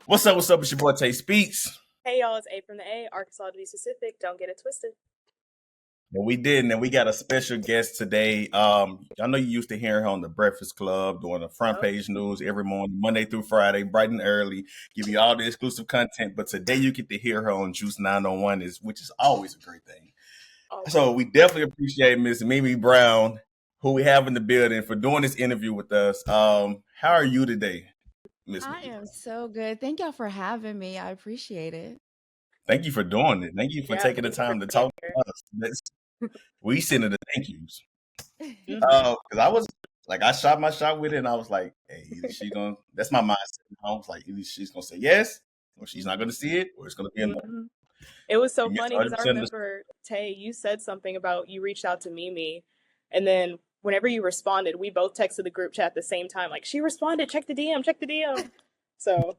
What's up? What's up? It's your boy Té Speaks. Hey y'all, it's A from the A, Arkansas to be specific. Don't get it twisted. And we did, and we got a special guest today. I know you used to hear her on the Breakfast Club doing the front Yup. page news every morning, Monday through Friday, bright and early, give you all the exclusive content. But today you get to hear her on Juice 901, which is always a great thing. So Always. we definitely appreciate Miss Mimi Brown, who we have in the building, for doing this interview with us. How are you today, Miss I Mimi am Brown? so good. Thank y'all for having me. I appreciate it. Thank you for doing it. Thank you for Yeah, taking the thank you for time to being talk here. to us. We send it the thank yous. hmm Because I was like, I shot my shot with it, and I was like, hey, either she gonna. That's my mindset. I was like, either she's gonna say yes, or she's not gonna see it, or it's gonna be a no. hmm It was so You missed funny because I 100% of the. remember, Tay, you said something about you reached out to Mimi, and then whenever you responded, we both texted the group chat at the same time, like, she responded, check the DM, check the DM. So,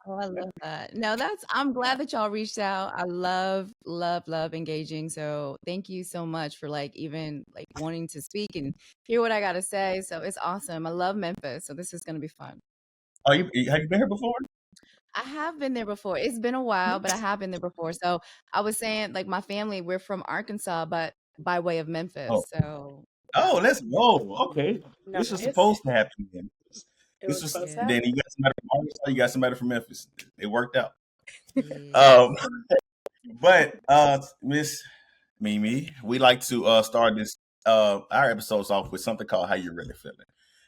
Oh, I love that. No, I'm glad that y'all reached out. I love, love, love engaging. So thank you so much for like even like wanting to speak and hear what I gotta say. So it's awesome. I love Memphis. So this is gonna be fun. Oh, have you been here before? I have been there before. It's been a while, but I have been there before. So I was saying, like my family, we're from Arkansas, but by way of Oh, Memphis. So yeah. oh, let's go. Okay, this was nice. supposed to happen. Then. It This was was. supposed to Yeah. Then you happen. got somebody from Arkansas. You got somebody from Memphis. It worked out. Yes. Um, but Miss Mimi, we like to start this our episodes off with something called "How You Really Feeling,"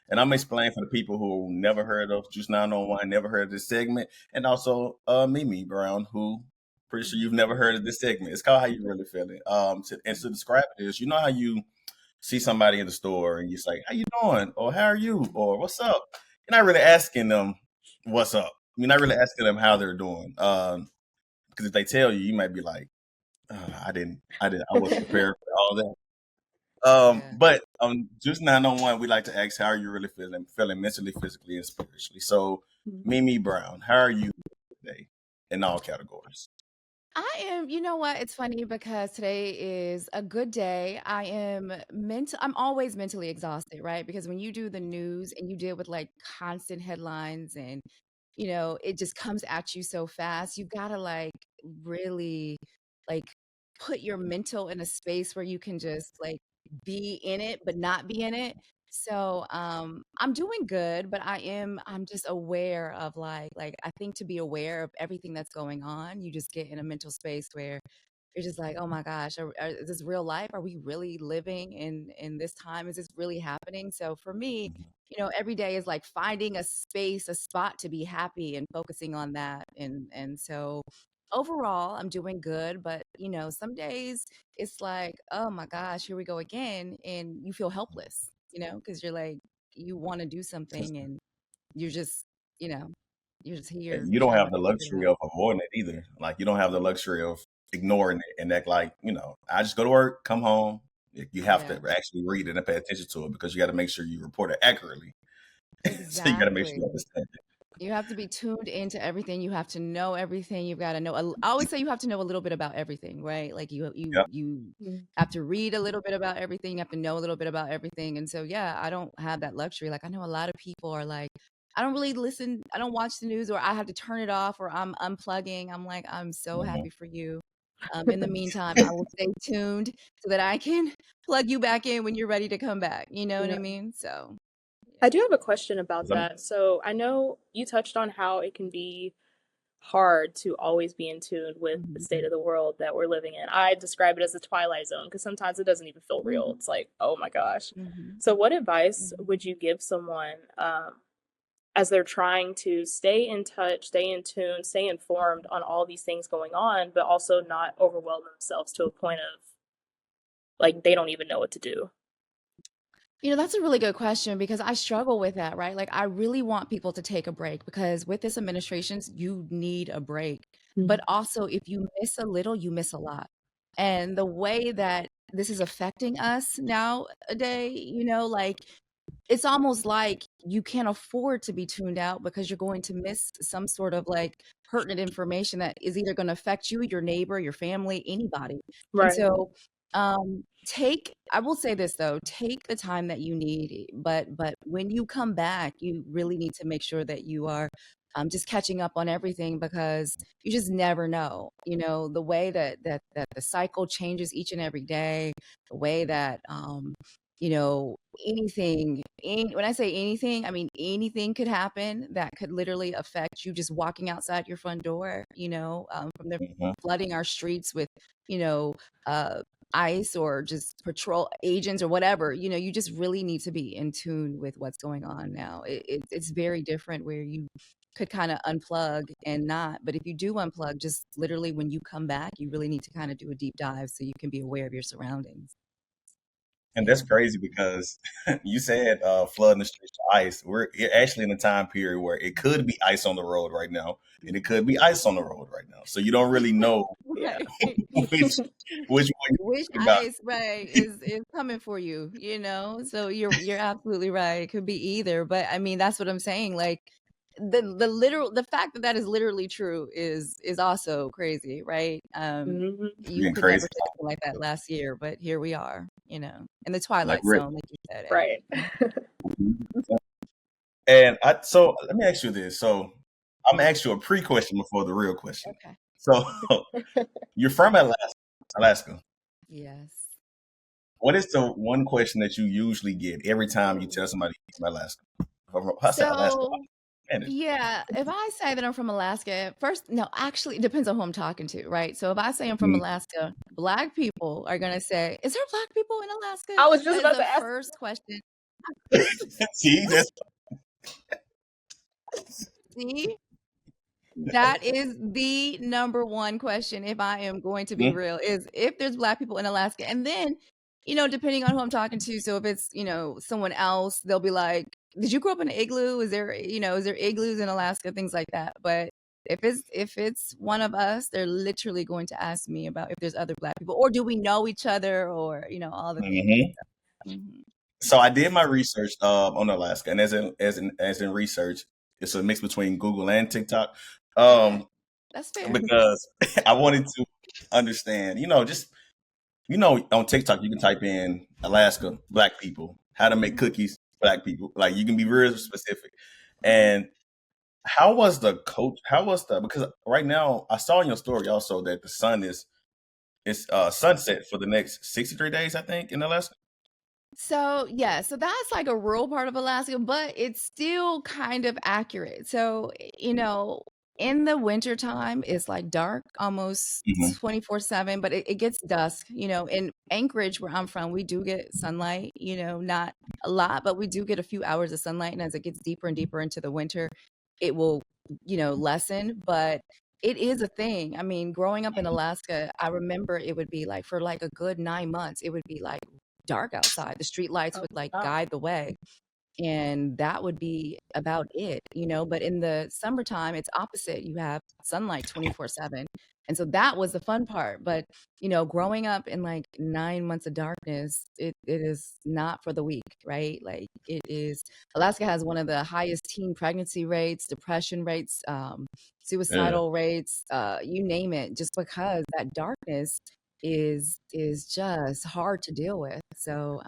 and I'm explaining for the people who never heard of Juice 901, never heard of this segment, and also Mimi Brown, who pretty sure you've never heard of this segment. It's called "How You Really Feeling." To describe it is, you know how you see somebody in the store and you say, "How you doing?" or "How are you?" or "What's up?" You're not really asking them what's up. You're not really asking them how they're doing. Because if they tell you, you might be like, I wasn't prepared for all that. Yeah. But Juice 901, we like to ask, how are you really feeling mentally, physically, and spiritually? So, Mimi Brown, how are you today in all categories? I am, you know what? It's funny because today is a good day. I'm always mentally exhausted, right? Because when you do the news and you deal with like constant headlines and, it just comes at you so fast, you gotta like really like put your mental in a space where you can just like be in it, but not be in it. So I'm doing good, but I'm just aware of like I think to be aware of everything that's going on, you just get in a mental space where you're just like, oh my gosh, is this real life? Are we really living in this time? Is this really happening? So for me, every day is like finding a space, a spot to be happy and focusing on that. And so overall, I'm doing good, but some days it's like, oh my gosh, here we go again, and you feel helpless, because you're like you want to do something and you're just, you know, you're just here And you don't trying have to the figure it luxury out. of avoiding it either. Like, you don't have the luxury of ignoring it and act like, I just go to work, come home. You have to Yeah, actually read it and pay attention to it because you got to make sure you report it accurately. So you got to make sure you exactly. understand it. You have to be tuned into everything. You have to know everything. You've got to know. I always say you have to know a little bit about everything, right? Like Yep. you have to read a little bit about everything. You have to know a little bit about everything. And so, yeah, I don't have that luxury. Like I know a lot of people are like, I don't really listen. I don't watch the news, or I have to turn it off, or I'm unplugging. I'm like, I'm so Mhm. happy for you. In the meantime, I will stay tuned so that I can plug you back in when you're ready to come back. You know what Yeah. I mean? So, I do have a question about 'Cause I'm- that. So I know you touched on how it can be hard to always be in tune with the yeah. state of the world that we're living in. I describe it as a twilight zone because sometimes it doesn't even feel real. Mhm, It's like, oh my gosh. mhm, So, what advice mhm. would you give someone as they're trying to stay in touch, stay in tune, stay informed on all these things going on, but also not overwhelm themselves to a point of like they don't even know what to do? That's a really good question because I struggle with that, right? Like, I really want people to take a break because with this administration, you need a break. But Mhm. also, if you miss a little, you miss a lot. And the way that this is affecting us nowadays, like it's almost like you can't afford to be tuned out because you're going to miss some sort of like pertinent information that is either going to affect you, your neighbor, your family, anybody. And Right. so I will say this though, take the time that you need, but when you come back, you really need to make sure that you are just catching up on everything, because you just never know, the way that the cycle changes each and every day, the way that, anything, when I say anything, I mean anything could happen that could literally affect you just walking outside your front door, from the Mhm. flooding our streets with, you know, uh, ICE or just patrol agents or whatever. You just really need to be in tune with what's going on now. It's very different where you could kind of unplug and not. But if you do unplug, just literally when you come back, you really need to kind of do a deep dive so you can be aware of your surroundings. And Yeah. that's crazy because you said flooding the streets to ice. We're actually in a time period where it could be ice on the road right now, and it could be ice on the road right now. So you don't really know Yeah. Right. which one Which you're talking about. ice, right, is coming for you, So you're absolutely right. It could be either, but I mean that's what I'm saying. Like the fact that that is literally true is also crazy, right? Mhm. You Being could never crazy, say anything like that last year, but here we are, in the like twilight we're zone, like you said, Right. And so let me ask you this. So I'm gonna ask you a pre-question before the real question. Okay. So you're from Alaska. Yes. What is the one question that you usually get every time you tell somebody you're from Alaska? I said Alaska. So Canada. yeah, if I say that I'm from Alaska, first, no, actually, it depends on who I'm talking to, right? So if I say I'm from Mhm. Alaska, Black people are gonna say, "Is there Black people in Alaska?" I was just That is about the to ask. first question. See, that's See, that is the number one question. If I am going to be Mhm. real, is if there's Black people in Alaska, and then, depending on who I'm talking to. So if it's someone else, they'll be like, "Did you grow up in an igloo? Is there igloos in Alaska?" Things like that. But if it's one of us, they're literally going to ask me about if there's other Black people, or do we know each other, or all the things. Mhm. Mhm. So I did my research on Alaska, and as in research, it's a mix between Google and TikTok. Okay, Um, that's fair. because I wanted to understand, just on TikTok you can type in Alaska Black people, how to make Mhm. cookies Black people. Like you can be real specific. Okay. And how was the coach? How was the because right now I saw in your story also that the sun is it's sunset for the next 63 days, I think, in Alaska. So, yeah, so that's like a rural part of Alaska, but it's still kind of accurate. So, in the wintertime, it's like dark almost Hmm. 24/7, but it gets dusk. In Anchorage, where I'm from, we do get sunlight, not a lot, but we do get a few hours of sunlight. And as it gets deeper and deeper into the winter, it will, lessen. But it is a thing. I mean, growing up in Alaska, I remember it would be like for like a good 9 months, it would be like dark outside. The street lights Oh, would like wow. guide the way. And that would be about it. But in the summertime, it's opposite. You have sunlight 24/7. And so that was the fun part. But, growing up in like 9 months of darkness, it is not for the weak, right? Like it is, Alaska has one of the highest teen pregnancy rates, depression rates, Yeah. suicidal rates, you name it, just because that darkness is just hard to deal with. So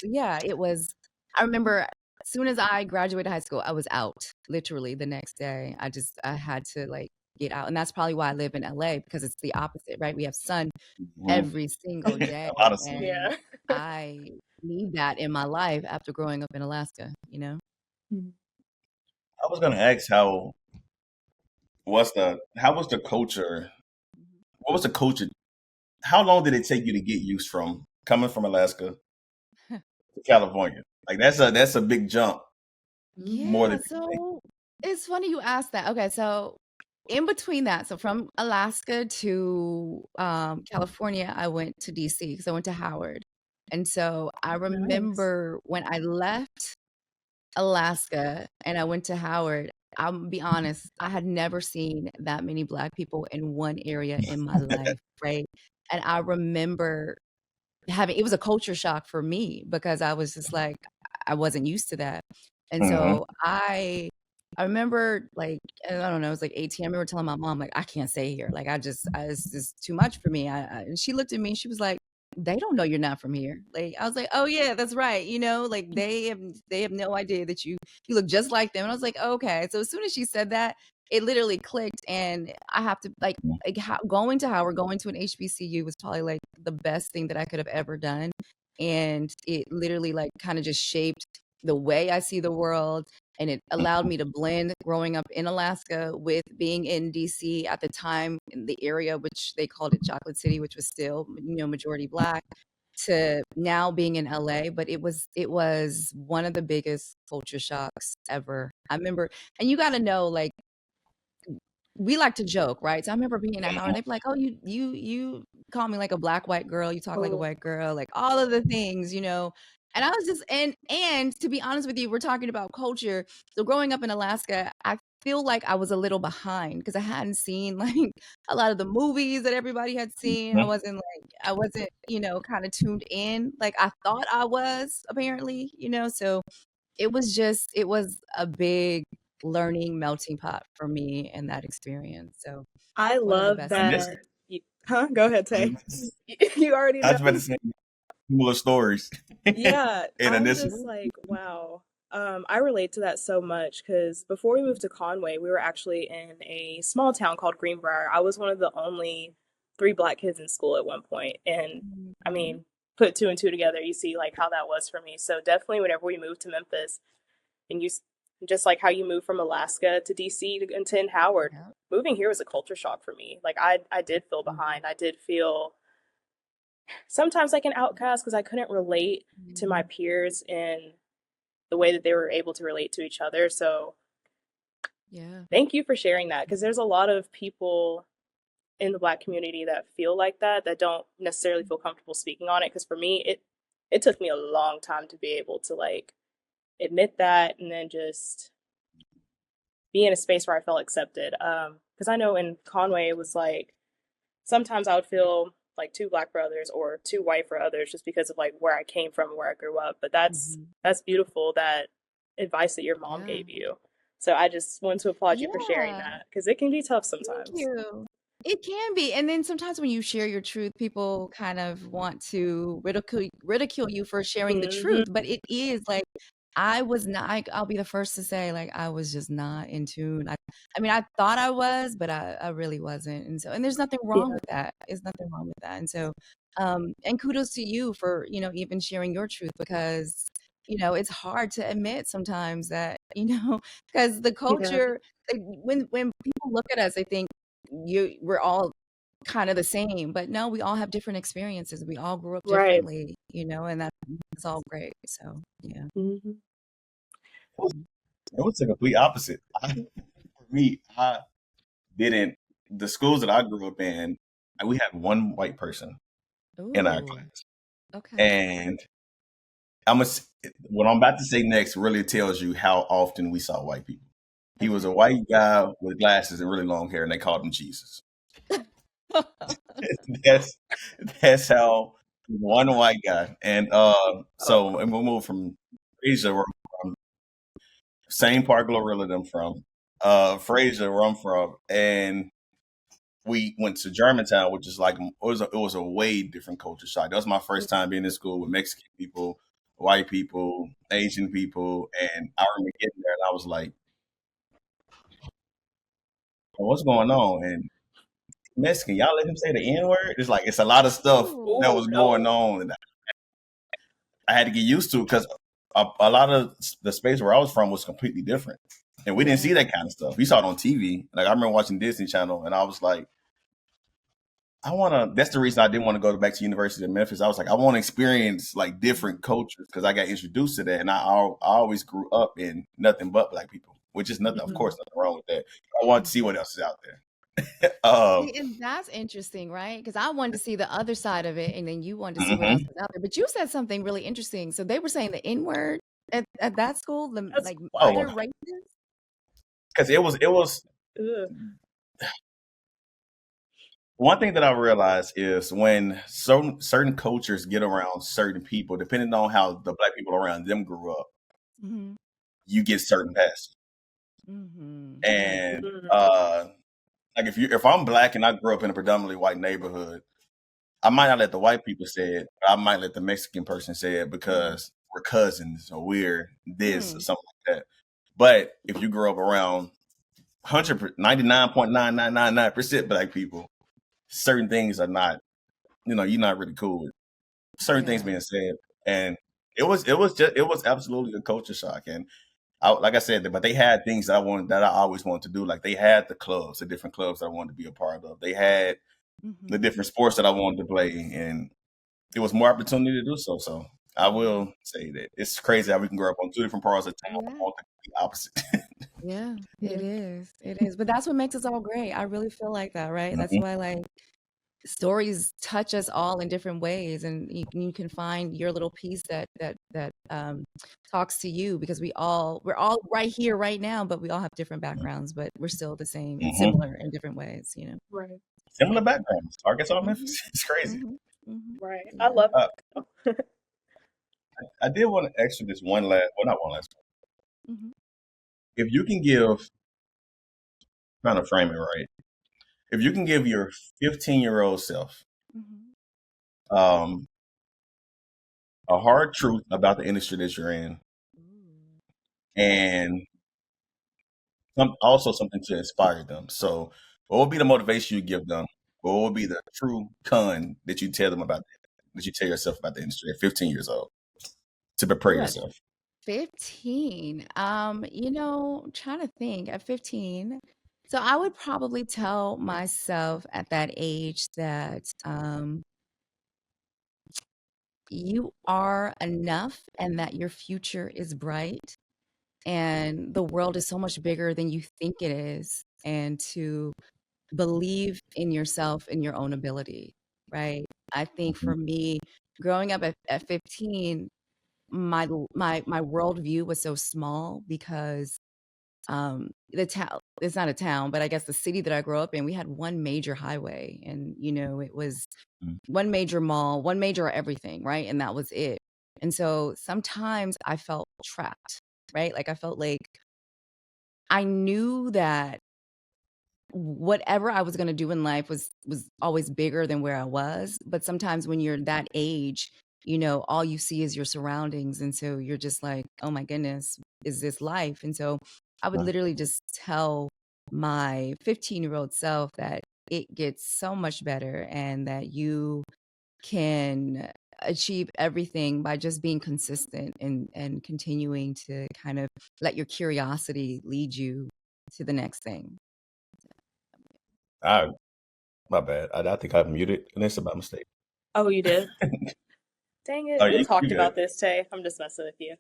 yeah, it was. I remember as soon as I graduated high school, I was out literally the next day. I had to like get out. And that's probably why I live in LA, because it's the opposite, right? We have sun Mhm. every single day. A lot of sun. And Yeah. I need that in my life after growing up in Alaska. I was gonna ask how was the culture? What was the culture? How long did it take you to get used from coming from Alaska to California? Like that's a big jump, more than Yeah, people think. so it's funny you asked that. Okay, so in between that, so from Alaska to California, I went to DC because I went to Howard. And so I Nice. remember when I left Alaska and I went to Howard, I'll be honest, I had never seen that many Black people in one area in my life, right? And I remember it was a culture shock for me because I was just like, I wasn't used to that. And Hmm. so I remember like, I don't know, it was like 18. I remember telling my mom, like, I can't stay here. Like, it's just too much for me. And she looked at me, she was like, they don't know you're not from here. Like, I was like, oh yeah, that's right. Like they have no idea that you look just like them. And I was like, okay. So as soon as she said that, it literally clicked, and I have to going to Howard, going to an HBCU was probably like the best thing that I could have ever done, and it literally like kind of just shaped the way I see the world, and it allowed me to blend growing up in Alaska with being in DC at the time, in the area which they called it Chocolate City, which was still majority Black, to now being in LA. But it was one of the biggest culture shocks ever. I remember, and you got to know, like, we like to joke, right? So I remember being at Howard, they'd be like, "Oh, you call me like a Black white girl, you talk like a Oh, white girl, like all of the things." And I was just, and to be honest with you, we're talking about culture. So growing up in Alaska, I feel like I was a little behind because I hadn't seen like a lot of the movies that everybody had seen. I wasn't, kind of tuned in like I thought I was, apparently. So it was a big learning melting pot for me in that experience. So I one of the love best And things. this, that. Huh? Go ahead, Tay. You already I was about know. to say similar stories. Yeah, And I'm Anissa, just like, wow. I relate to that so much because before we moved to Conway, we were actually in a small town called Greenbrier. I was one of the only three Black kids in school at one point, and I Mhm. mean, put two and two together, you see like how that was for me. So definitely, whenever we moved to Memphis, and just like how you moved from Alaska to DC and to Howard, Yep. moving here was a culture shock for me. Like I did feel Mhm. behind. I did feel sometimes like an outcast because I couldn't relate to my peers in the way that they were able to relate to each other. So Yeah. thank you for sharing that because there's a lot of people in the Black community that feel like that don't necessarily feel comfortable speaking on it. Because for me, it took me a long time to be able to like admit that and then just be in a space where I felt accepted. Because I know in Conway it was like sometimes I would feel like two Black brothers or too white for others just because of like where I came from, where I grew up. But that's Mhm. that's beautiful, that advice that your mom Yeah. gave you. So I just want to applaud you for sharing Yeah. that because it can be tough Thank sometimes. you. It can be. And then sometimes when you share your truth, people kind of want to ridicule you for sharing the Hmm. truth. But it is like, I was not, I'll be the first to say, like, I was just not in tune. I mean, I thought I was, but I really wasn't. And there's nothing wrong Yeah. with that. There's nothing wrong with that. And so, and kudos to you for, even sharing your truth, because, it's hard to admit sometimes that, because the Yeah. culture, like, when people look at us, they think we're all kind of the same, but no, we all have different experiences. We all grew up Right. differently, and that's all great. So yeah. Hmm. it was the complete opposite. For me, I didn't. The schools that I grew up in, we had one white person in our Ooh, class, okay. and I'm a, what I'm about to say next really tells you how often we saw white people. He was a Okay. white guy with glasses and really long hair, and they called him Jesus. that's that's how one white guy. And so and we'll move from Asia, where I'm from, same part Glorilla them from, Fraser, where I'm from, and we went to Germantown, which is like it was a way different culture shock. That was my first time being in school with Mexican people, white people, Asian people, and I remember getting there and I was like, "What's going on?" And Mexican, y'all let him say the N word? It's like it's a lot of stuff that Ooh. Oh was going no. on, and I had to get used to it because a lot of the space where I was from was completely different, and we didn't see Yeah. that kind of stuff. We saw it on TV. Like I remember watching Disney Channel, and I was like, I want to. That's the reason I didn't want to go back to University of Memphis. I was like, I want to experience like different cultures because I got introduced to that, and I always grew up in nothing but Black people, which is nothing. Of Hmm. course, nothing wrong with that. I want to see what else is out there. See, and that's interesting, right? Because I wanted to see the other side of it, and then you wanted to see what else Mhm. was out there. But you said something really interesting. So they were saying the N word at that school, That's like Oh, other races. because it was ugh. one thing that I realized is when certain cultures get around certain people, depending on how the Black people around them grew up, Hmm. you get certain passes. Hmm. Yeah. And Mhm. like if I'm Black and I grew up in a predominantly white neighborhood, I might not let the white people say it, but I might let the Mexican person say it Mm. because we're cousins or we're this or Mm. something like that. But if you grow up around 99.9999% black people, certain things are not, you're not really cool with certain things Yeah. being said. And it was absolutely a culture shock. And like I said, but they had things that I always wanted to do. Like they had the different clubs that I wanted to be a part of. They had the Mhm. different sports that I wanted to play, and it was more opportunity to do so. So I will say that it's crazy how we can grow up on two different parts of town, but Yeah. want the opposite. Yeah, it Yeah. is. It is. But that's what makes us all great. I really feel like that, right? That's Mhm. why like stories touch us all in different ways, and you can find your little piece that talks to you, because we're all right here right now, but we all have different backgrounds, but we're still the same and Mhm. similar in different ways, Right. Similar backgrounds, Arkansas, Mhm. Memphis. It's crazy. Mhm. Mhm. Right. I Yeah. love Uh, that. I did want to ask you this one last, well, not one last. Mhm. If you can give, trying to frame it right, if you can give your 15-year-old self Mhm. um, a hard truth about the industry that you're in, Ooh. and also something to inspire them. So, what would be the motivation you give them? What would be the true con that you tell them about, that you tell yourself about the industry at 15 years old to prepare Ooh, at yourself? 15. Trying to think at 15. So I would probably tell myself at that age that you are enough and that your future is bright and the world is so much bigger than you think it is, and to believe in yourself and your own ability, right? I think Mhm. for me, growing up at 15, my worldview was so small because the town, it's not a town, but I guess the city that I grew up in, we had one major highway, and it was Mhm. one major mall, one major everything, right? And that was it. And so sometimes I felt trapped, right? Like I felt like I knew that whatever I was going to do in life was always bigger than where I was. But sometimes when you're that age, all you see is your surroundings. And so you're just like, oh my goodness, is this life? And so I would literally just tell my 15-year-old self that it gets so much better and that you can achieve everything by just being consistent and continuing to kind of let your curiosity lead you to the next thing. I, my bad. I think I muted Anissa by mistake. Oh, you did? Dang it. Oh, We you talked good. about this, Tay. I'm just messing with you.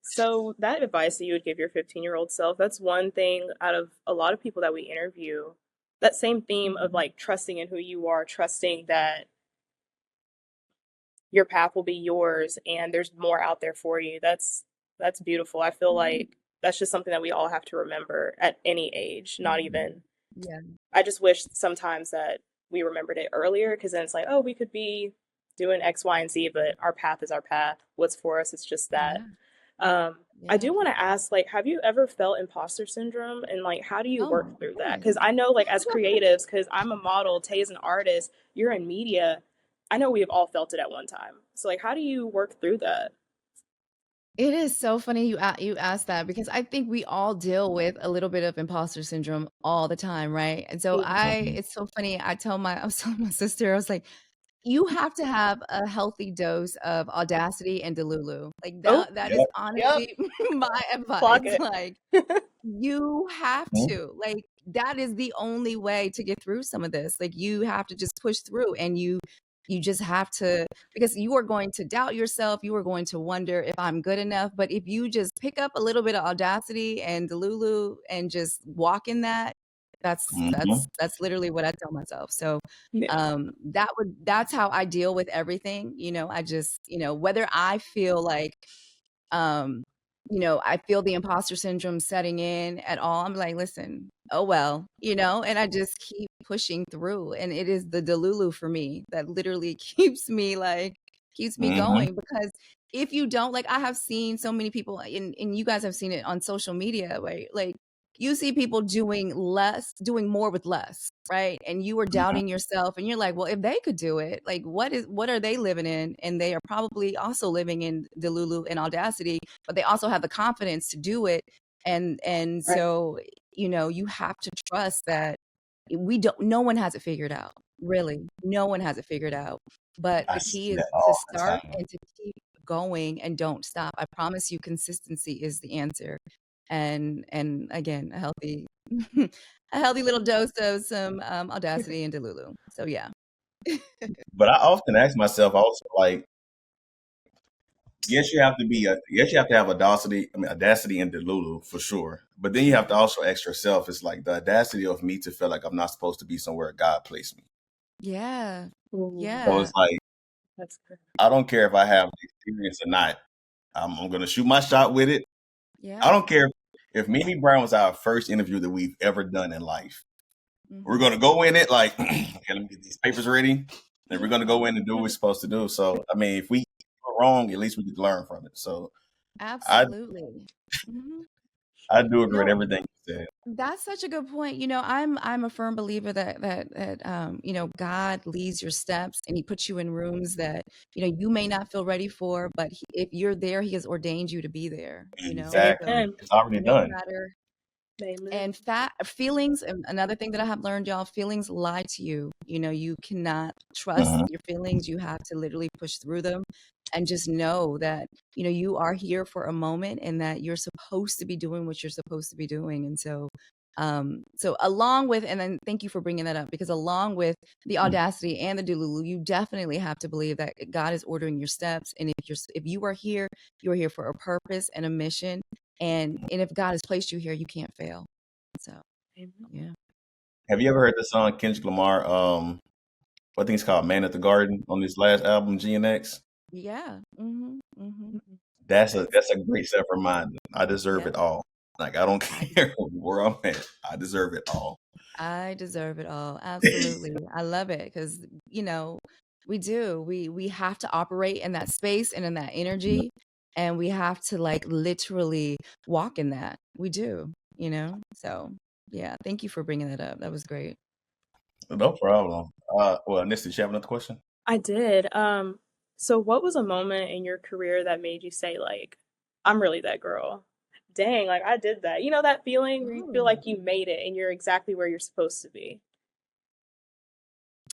So that advice that you would give your 15-year-old self, that's one thing out of a lot of people that we interview. That same theme of like trusting in who you are, trusting that your path will be yours and there's more out there for you. That's beautiful. I feel like that's just something that we all have to remember at any age, not even. Yeah. I just wish sometimes that we remembered it earlier, because then it's like, oh, we could be doing X, Y, and Z, but our path is our path. What's for us, it's just that. Yeah. I Yeah. do want to ask, like, have you ever felt imposter syndrome, and like, how do you Oh my work through that? goodness. Because I know, like, as creatives, because I'm a model, Tay is an artist, you're in media. I know we have all felt it at one time. So, like, how do you work through that? It is so funny you asked that, because I think we all deal with a little bit of imposter syndrome all the time, right? And so Mhm. it's so funny. I was telling my sister, I was like, you have to have a healthy dose of Audacity and Delulu. Like Oh, that is Yep. yep, honestly my clock advice. it. Like you have Mhm. to, like, that is the only way to get through some of this. Like you have to just push through, and you just have to, because you are going to doubt yourself, you are going to wonder if I'm good enough. But if you just pick up a little bit of Audacity and Delulu and just walk in that, that's Mhm. that's that's literally what I tell myself. So Yeah. that's how I deal with everything. I just, whether I feel like um I feel the imposter syndrome setting in at all, I'm like, listen, oh well, and I just keep pushing through. And it is the Delulu for me that literally keeps me Mhm. going. Because if you don't, like, I have seen so many people, and you guys have seen it on social media, right? Like you see people doing more with less, right? And you are doubting yourself, and you're like, well, if they could do it, like, what are they living in? And they are probably also living in Delulu and Audacity, but they also have the confidence to do it. And Right. so, you have to trust that no one has it figured out. Really, no one has it figured out. But I the see key is that to all the start time. and to keep going and don't stop. I promise you, consistency is the answer. And again, a healthy a healthy little dose of some Audacity and Delulu. So yeah. But I often ask myself also, like, yes, you have to have Audacity and Delulu for sure. But then you have to also ask yourself, it's like the audacity of me to feel like I'm not supposed to be somewhere God placed me. Yeah. Ooh, So Yeah. it's like, that's good. I don't care if I have the experience or not. I'm going to shoot my shot with it. I Yeah. don't care if Mimi Brown was our first interview that we've ever done in life. We're Mhm. going to go in it like, okay, let me get these papers ready. And we're going to go in and do what we're supposed to do. So, I mean, if we go wrong, at least we could learn from it. So Absolutely. Mhm. I do agree with No, everything you said. that's such a good point. I'm a firm believer that God leads your steps, and he puts you in rooms that, you may not feel ready for, but if you're there, he has ordained you to be there, Exactly. so Amen. It's already no done. matter. Amen. And feelings, and another thing that I have learned, y'all, feelings lie to you. You cannot trust your feelings. You have to literally push through them and just know that, you are here for a moment, and that you're supposed to be doing what you're supposed to be doing. And so, along with, and then thank you for bringing that up, because along with the Audacity and the Delulu, you definitely have to believe that God is ordering your steps. And if you are here, you're here for a purpose and a mission. And if God has placed you here, you can't fail. So Amen. yeah. Have you ever heard the song Kendrick Lamar? I think it's called "Man at the Garden" on this last album, GNX. Yeah. That's a great self reminder. I deserve Yeah. it all. Like, I don't I care where I'm at. I deserve it all. I deserve it all. Absolutely. I love it, because, we do. We have to operate in that space and in that energy, and we have to, like, literally walk in that. We do. So yeah, thank you for bringing that up. That was great. No problem. Well, Anissa, you have another question? I did. So what was a moment in your career that made you say, like, I'm really that girl? Dang, like I did that. You know that feeling where you feel like you made it and you're exactly where you're supposed to be.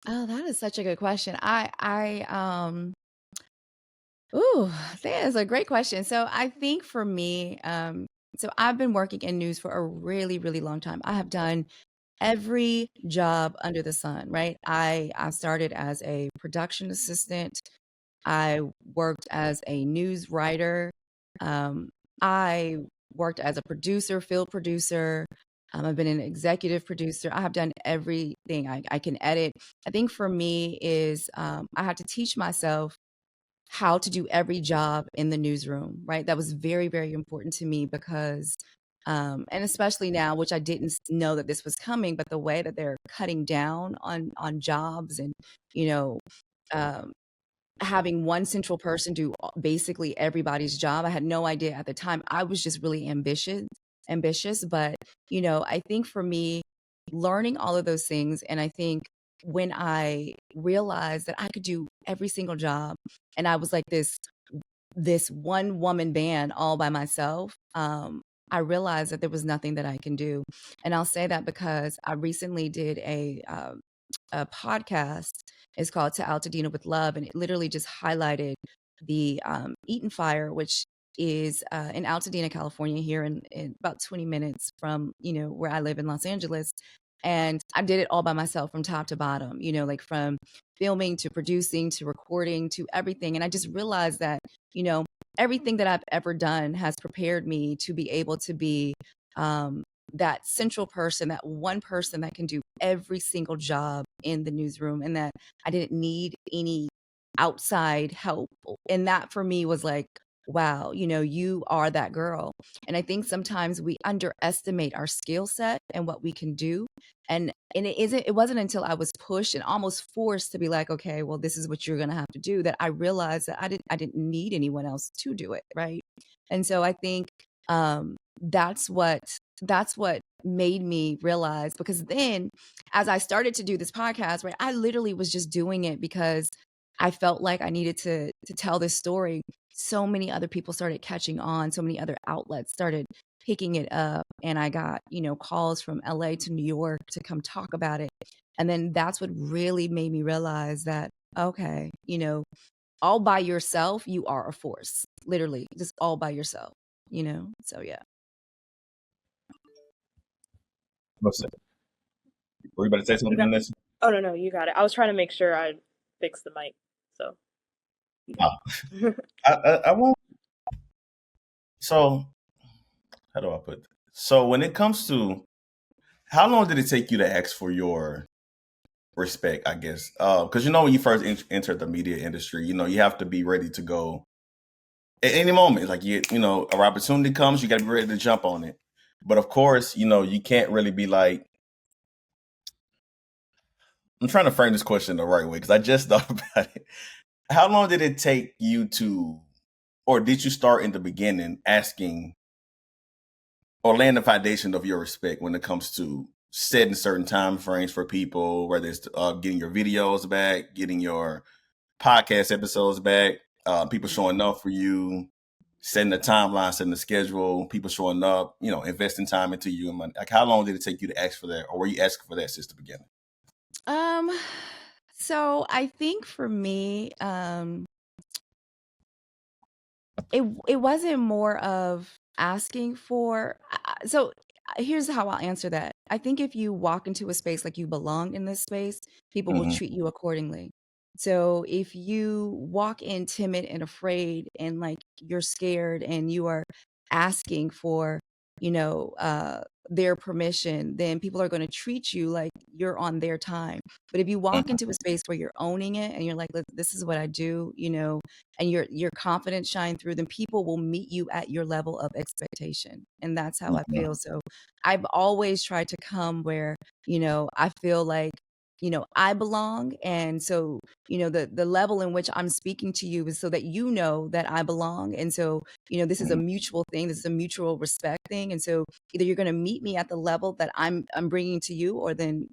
Oh, that is such a good question. Ooh, that is a great question. So I think for me, so I've been working in news for a really, really long time. I have done every job under the sun, right? I started as a production assistant. I worked as a news writer. I worked as a producer, field producer. I've been an executive producer. I have done everything. I can edit. I think for me is I had to teach myself how to do every job in the newsroom, right? That was very, very important to me, because, and especially now, which I didn't know that this was coming, but the way that they're cutting down on jobs, and, you know, um, having one central person do basically everybody's job. I had no idea at the time. I was just really ambitious. But, I think for me, learning all of those things, and I think when I realized that I could do every single job, and I was like this one woman band all by myself, I realized that there was nothing that I can do. And I'll say that because I recently did a podcast. It's called To Altadena with Love, and it literally just highlighted the Eaton Fire, which is in Altadena, California, here in about 20 minutes from where I live in Los Angeles. And I did it all by myself from top to bottom, like from filming to producing to recording to everything. And I just realized that, everything that I've ever done has prepared me to be able to be that central person, that one person that can do every single job in the newsroom, and that I didn't need any outside help. And that for me was like, wow, you are that girl. And I think sometimes we underestimate our skill set and what we can do. And it wasn't until I was pushed and almost forced to be like, okay, well, this is what you're gonna have to do, that I realized that I didn't need anyone else to do it. Right. And so I think that's what made me realize, because then as I started to do this podcast, right, I literally was just doing it because I felt like I needed to tell this story. So many other people started catching on, so many other outlets started picking it up, and I got, calls from LA to New York to come talk about it. And then that's what really made me realize that, okay, all by yourself, you are a force. Literally, just all by yourself, So yeah. What's it? Were you about to say You something, got Anissa? Oh no, you got it. I was trying to make sure I fixed the mic. So you got I won't. So how do I put this? So when it comes to how long did it take you to ask for your respect, I guess? Because when you first entered the media industry, you have to be ready to go at any moment. Like an opportunity comes, you got to be ready to jump on it. But of course, you can't really be like. I'm trying to frame this question the right way because I just thought about it. How long did it take you to, or did you start in the beginning asking or laying the foundation of your respect when it comes to setting certain time frames for people, whether it's getting your videos back, getting your podcast episodes back, people showing up for you, setting the timeline, setting the schedule, people showing up, investing time into you and money. Like, how long did it take you to ask for that, or were you asking for that since the beginning? So I think for me, it wasn't more of asking for. So here's how I'll answer that. I think if you walk into a space like you belong in this space, people will treat you accordingly. So if you walk in timid and afraid and like you're scared and you are asking for, their permission, then people are going to treat you like you're on their time. But if you walk into a space where you're owning it and you're like, "Look, this is what I do, and your confidence shine through, then people will meet you at your level of expectation. And that's how I feel. So I've always tried to come where, I feel like, I belong. And so, the level in which I'm speaking to you is so that you know that I belong. And so, this is a mutual thing. This is a mutual respect thing. And so either you're going to meet me at the level that I'm bringing to you, or then,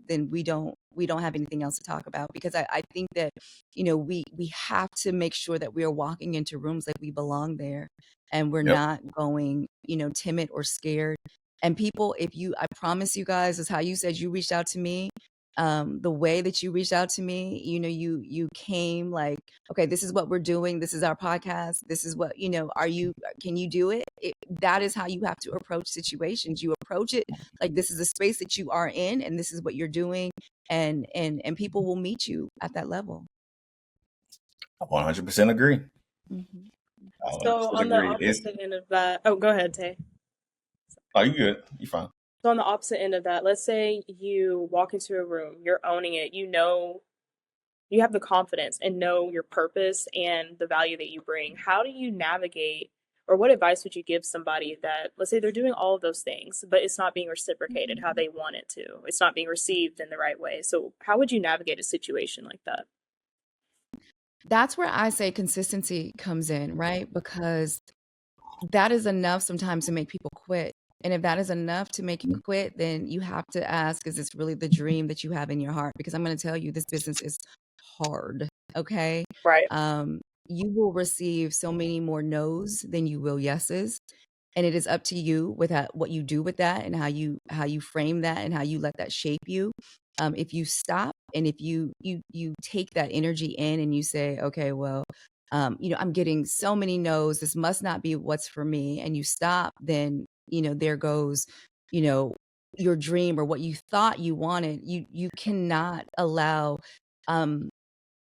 then we don't have anything else to talk about, because I think that, we have to make sure that we are walking into rooms like we belong there, and we're not going, timid or scared. And people, I promise you guys, is how you said you reached out to me. The way that you reached out to me, you came like, okay, this is what we're doing. This is our podcast. This is what, can you do it? That is how you have to approach situations. You approach it like this is a space that you are in, and this is what you're doing. And people will meet you at that level. I 100% agree. Mm-hmm. So on the opposite end of that, oh, go ahead, Tay. Oh, you good? You fine. So on the opposite end of that, let's say you walk into a room, you're owning it, you have the confidence and know your purpose and the value that you bring. How do you navigate, or what advice would you give somebody that, let's say they're doing all of those things, but it's not being reciprocated how they want it to? It's not being received in the right way. So how would you navigate a situation like that? That's where I say consistency comes in, right? Because that is enough sometimes to make people quit. And if that is enough to make you quit, then you have to ask, is this really the dream that you have in your heart? Because I'm going to tell you, this business is hard. Okay. Right. You will receive so many more no's than you will yeses. And it is up to you with what you do with that, and how you frame that, and how you let that shape you. If you stop, and if you take that energy in, and you say, okay, well, I'm getting so many no's, this must not be what's for me, and you stop, then, there goes, your dream or what you thought you wanted. You cannot allow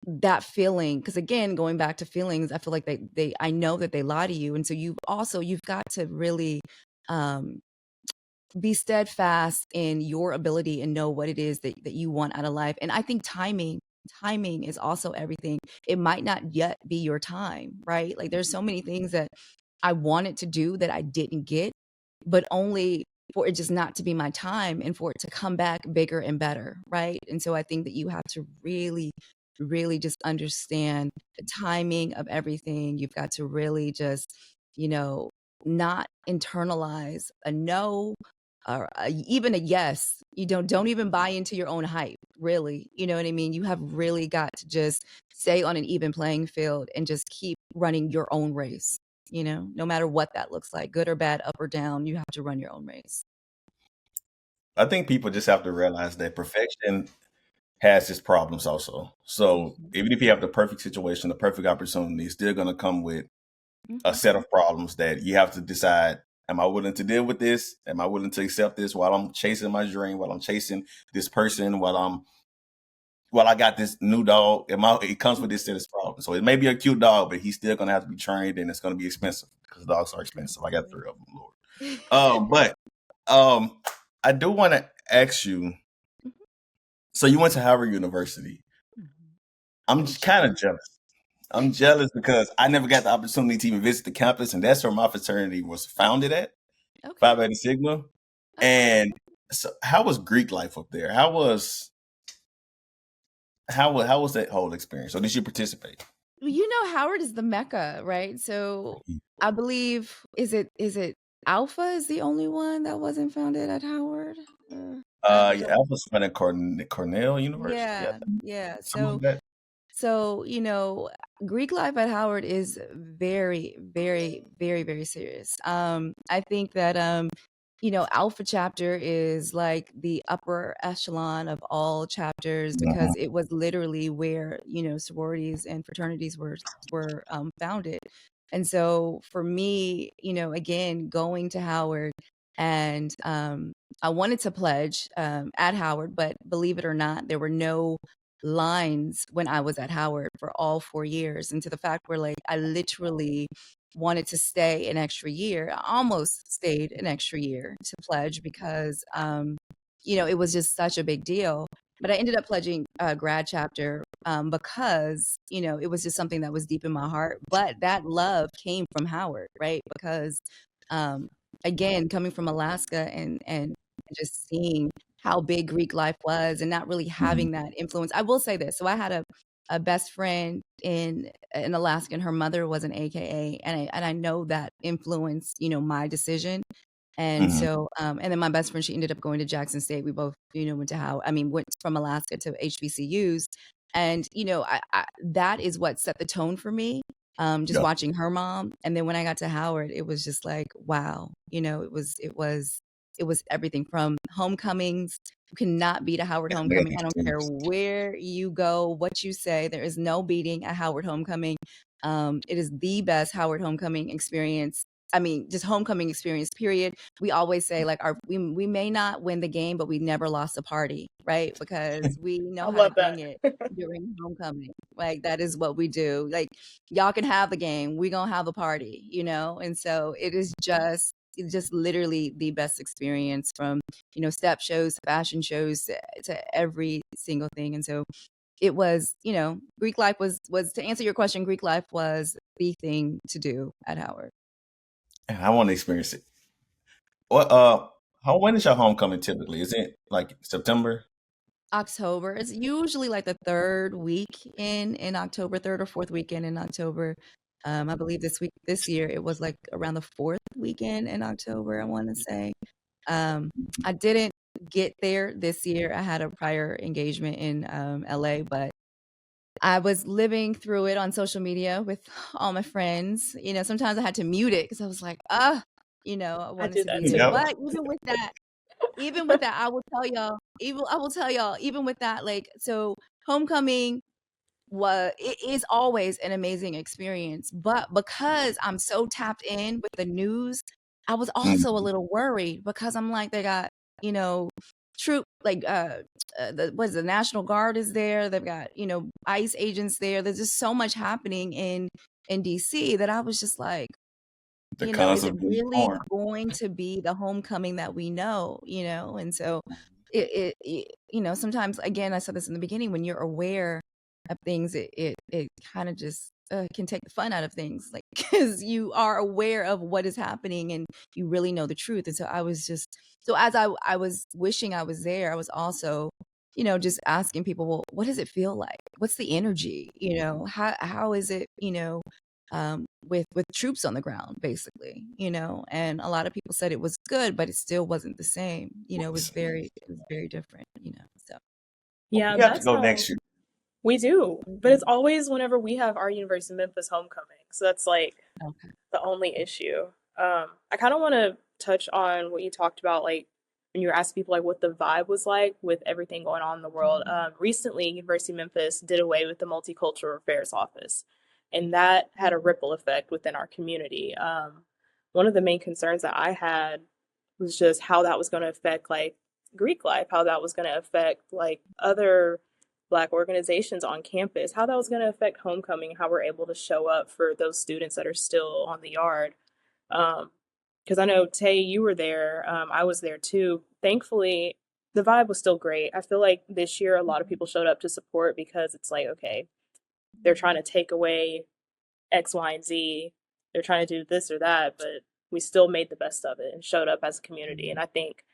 that feeling, because again, going back to feelings, I feel like I know that they lie to you. And so you've got to really be steadfast in your ability and know what it is that you want out of life. And I think timing is also everything. It might not yet be your time, right? Like, there's so many things that I wanted to do that I didn't get, but only for it just not to be my time, and for it to come back bigger and better, right? And so I think that you have to really, really just understand the timing of everything. You've got to really just, not internalize a no, even a yes. You don't even buy into your own hype, really. You know what I mean? You have really got to just stay on an even playing field and just keep running your own race. No matter what that looks like, good or bad, up or down, you have to run your own race. I think people just have to realize that perfection has its problems also. So even if you have the perfect situation, the perfect opportunity, it's still going to come with a set of problems that you have to decide, am I willing to deal with this? Am I willing to accept this while I'm chasing my dream, while I'm chasing this person, while I got this new dog? It comes with this set of problems. So it may be a cute dog, but he's still going to have to be trained, and it's going to be expensive because dogs are expensive. I got 3 of them, Lord. But I do want to ask you, so you went to Howard University. I'm just kind of jealous. I'm jealous because I never got the opportunity to even visit the campus, and that's where my fraternity was founded at, Phi Beta Sigma. And so, how was Greek life up there? How was that whole experience? Or did you participate? Well, Howard is the Mecca, right? So I believe is it Alpha is the only one that wasn't founded at Howard? Alpha's founded at Cornell University. Yeah. Something like that. So, Greek life at Howard is very, very, very, very serious. I think that, Alpha chapter is like the upper echelon of all chapters because it was literally where, sororities and fraternities were founded. And so for me, again, going to Howard and I wanted to pledge at Howard, but believe it or not, there were no lines when I was at Howard for all 4 years. And to the fact where like I literally wanted to stay an extra year. I almost stayed an extra year to pledge because it was just such a big deal. But I ended up pledging a grad chapter because, it was just something that was deep in my heart. But that love came from Howard, right? Because again, coming from Alaska and just seeing how big Greek life was and not really having that influence. I will say this. So I had a best friend in Alaska, and her mother was an AKA, and I know that influenced, my decision. And so, and then my best friend, she ended up going to Jackson State. We both, went from Alaska to HBCUs. And, that is what set the tone for me. Just watching her mom. And then when I got to Howard, it was just like, wow, it was everything from homecomings. You cannot beat a Howard homecoming. I don't care where you go, what you say. There is no beating a Howard homecoming. It is the best Howard homecoming experience. I mean, just homecoming experience, period. We always say like we may not win the game, but we never lost a party, right? Because we know how to bring it during homecoming. Like that is what we do. Like y'all can have the game. We gonna have a party, And so it is just literally the best experience from, step shows, fashion shows to every single thing. And so it was, Greek life was to answer your question, Greek life was the thing to do at Howard. And I want to experience it. When is your homecoming typically? Is it like September? October. It's usually like the third week in October, third or fourth weekend in October. I believe this year, it was like around the fourth weekend in October, I want to say. I didn't get there this year. I had a prior engagement in LA, but I was living through it on social media with all my friends. Sometimes I had to mute it because I was like, I wanted to be there. But even with that, I will tell y'all, even with that, like, so homecoming it is always an amazing experience. But because I'm so tapped in with the news, I was also a little worried because I'm like, they got, troop, like, the National Guard is there. They've got, ICE agents there. There's just so much happening in DC that I was just like, is it really going to be the homecoming that we know, And so it sometimes, again, I said this in the beginning, when you're aware of things, it kind of just can take the fun out of things, like, because you are aware of what is happening and you really know the truth. And so I was just, so as I was wishing I was there, I was also, just asking people, well, what does it feel like? What's the energy? How is it, with troops on the ground, basically, and a lot of people said it was good, but it still wasn't the same. It was very different, so. Yeah, We have to that's go how next year. we do. But it's always whenever we have our University of Memphis homecoming. So that's like Okay. the only issue. I kind of want to touch on what you talked about, like when you were asking people like what the vibe was like with everything going on in the world. Recently, University of Memphis did away with the Multicultural Affairs Office, and that had a ripple effect within our community. One of the main concerns that I had was just how that was going to affect like Greek life, how that was going to affect like other Black organizations on campus, how that was going to affect homecoming, how we're able to show up for those students that are still on the yard. Because I know Té, you were there. I was there too. Thankfully, the vibe was still great. I feel like this year a lot of people showed up to support because it's like, okay, they're trying to take away X, Y, and Z. They're trying to do this or that, but we still made the best of it and showed up as a community. And I think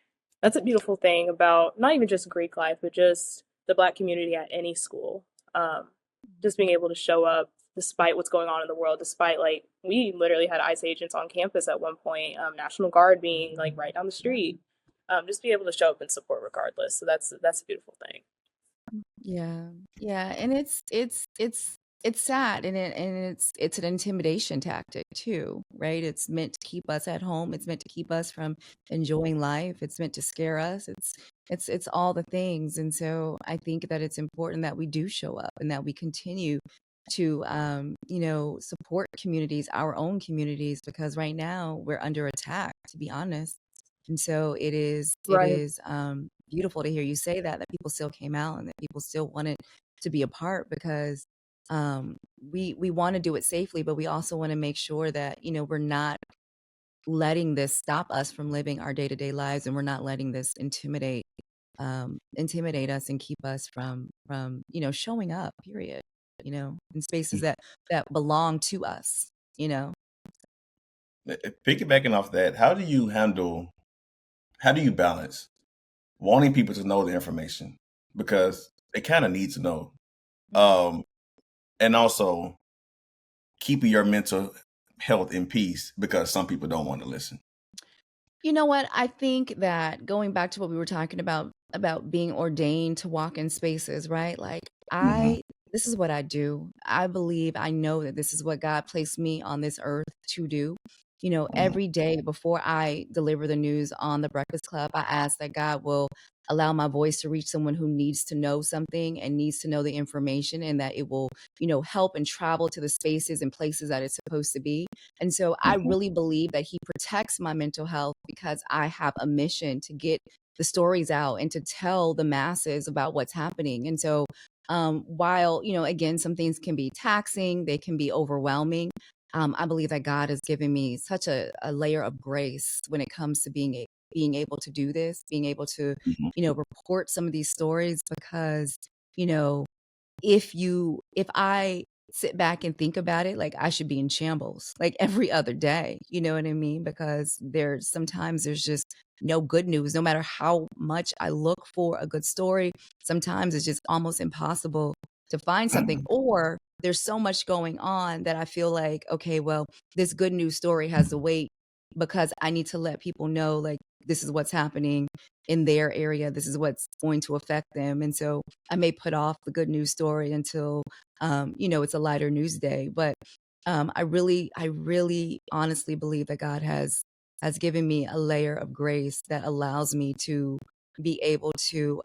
that's a beautiful thing about not even just Greek life, but just the Black community at any school. Just being able to show up despite what's going on in the world, despite like we literally had ICE agents on campus at one point, National Guard being like right down the street. Just be able to show up and support regardless. So that's a beautiful thing. Yeah, and it's sad, and it's an intimidation tactic too, right? It's meant to keep us at home. It's meant to keep us from enjoying life. It's meant to scare us. It's all the things, and so I think that it's important that we do show up and that we continue to support communities, our own communities, because right now we're under attack, to be honest. And so it Right. is beautiful to hear you say that people still came out and that people still wanted to be a part, because we want to do it safely, but we also want to make sure that we're not letting this stop us from living our day-to-day lives, and we're not letting this intimidate us and keep us from showing up, period, in spaces that belong to us. Piggybacking off that, how do you balance wanting people to know the information because they kind of need to know, and also keeping your mental health in peace because some people don't want to listen? You know what? I think that going back to what we were talking about being ordained to walk in spaces, right? Like Mhm. this is what I do. I know that this is what God placed me on this earth to do. Mhm. Every day before I deliver the news on the Breakfast Club, I ask that God will allow my voice to reach someone who needs to know something and needs to know the information, and that it will, help and travel to the spaces and places that it's supposed to be. And so I Mhm. really believe that He protects my mental health because I have a mission to get the stories out and to tell the masses about what's happening. And so, while, again, some things can be taxing, they can be overwhelming. I believe that God has given me such a layer of grace when it comes to being able to do this, being able to, Mhm. report some of these stories, because, you know, if I sit back and think about it, like I should be in shambles like every other day, you know what I mean? Because there's just no good news, no matter how much I look for a good story. Sometimes it's just almost impossible to find something, or there's so much going on that I feel like, okay, well, this good news story has to wait because I need to let people know, like, this is what's happening in their area. This is what's going to affect them. And so I may put off the good news story until, it's a lighter news day. But I really honestly believe that God has given me a layer of grace that allows me to be able to,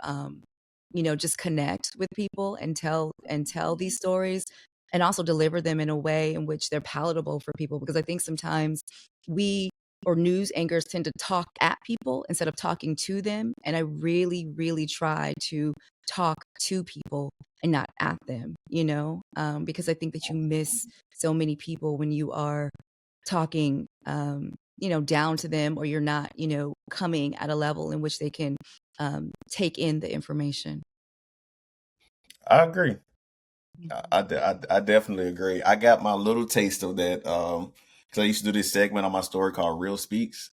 just connect with people and tell these stories, and also deliver them in a way in which they're palatable for people. Because I think sometimes we or news anchors tend to talk at people instead of talking to them. And I really, really try to talk to people and not at them, because I think that you miss so many people when you are talking, down to them, or you're not, coming at a level in which they can take in the information. I agree. I definitely agree. I got my little taste of that because I used to do this segment on my story called Real Speaks,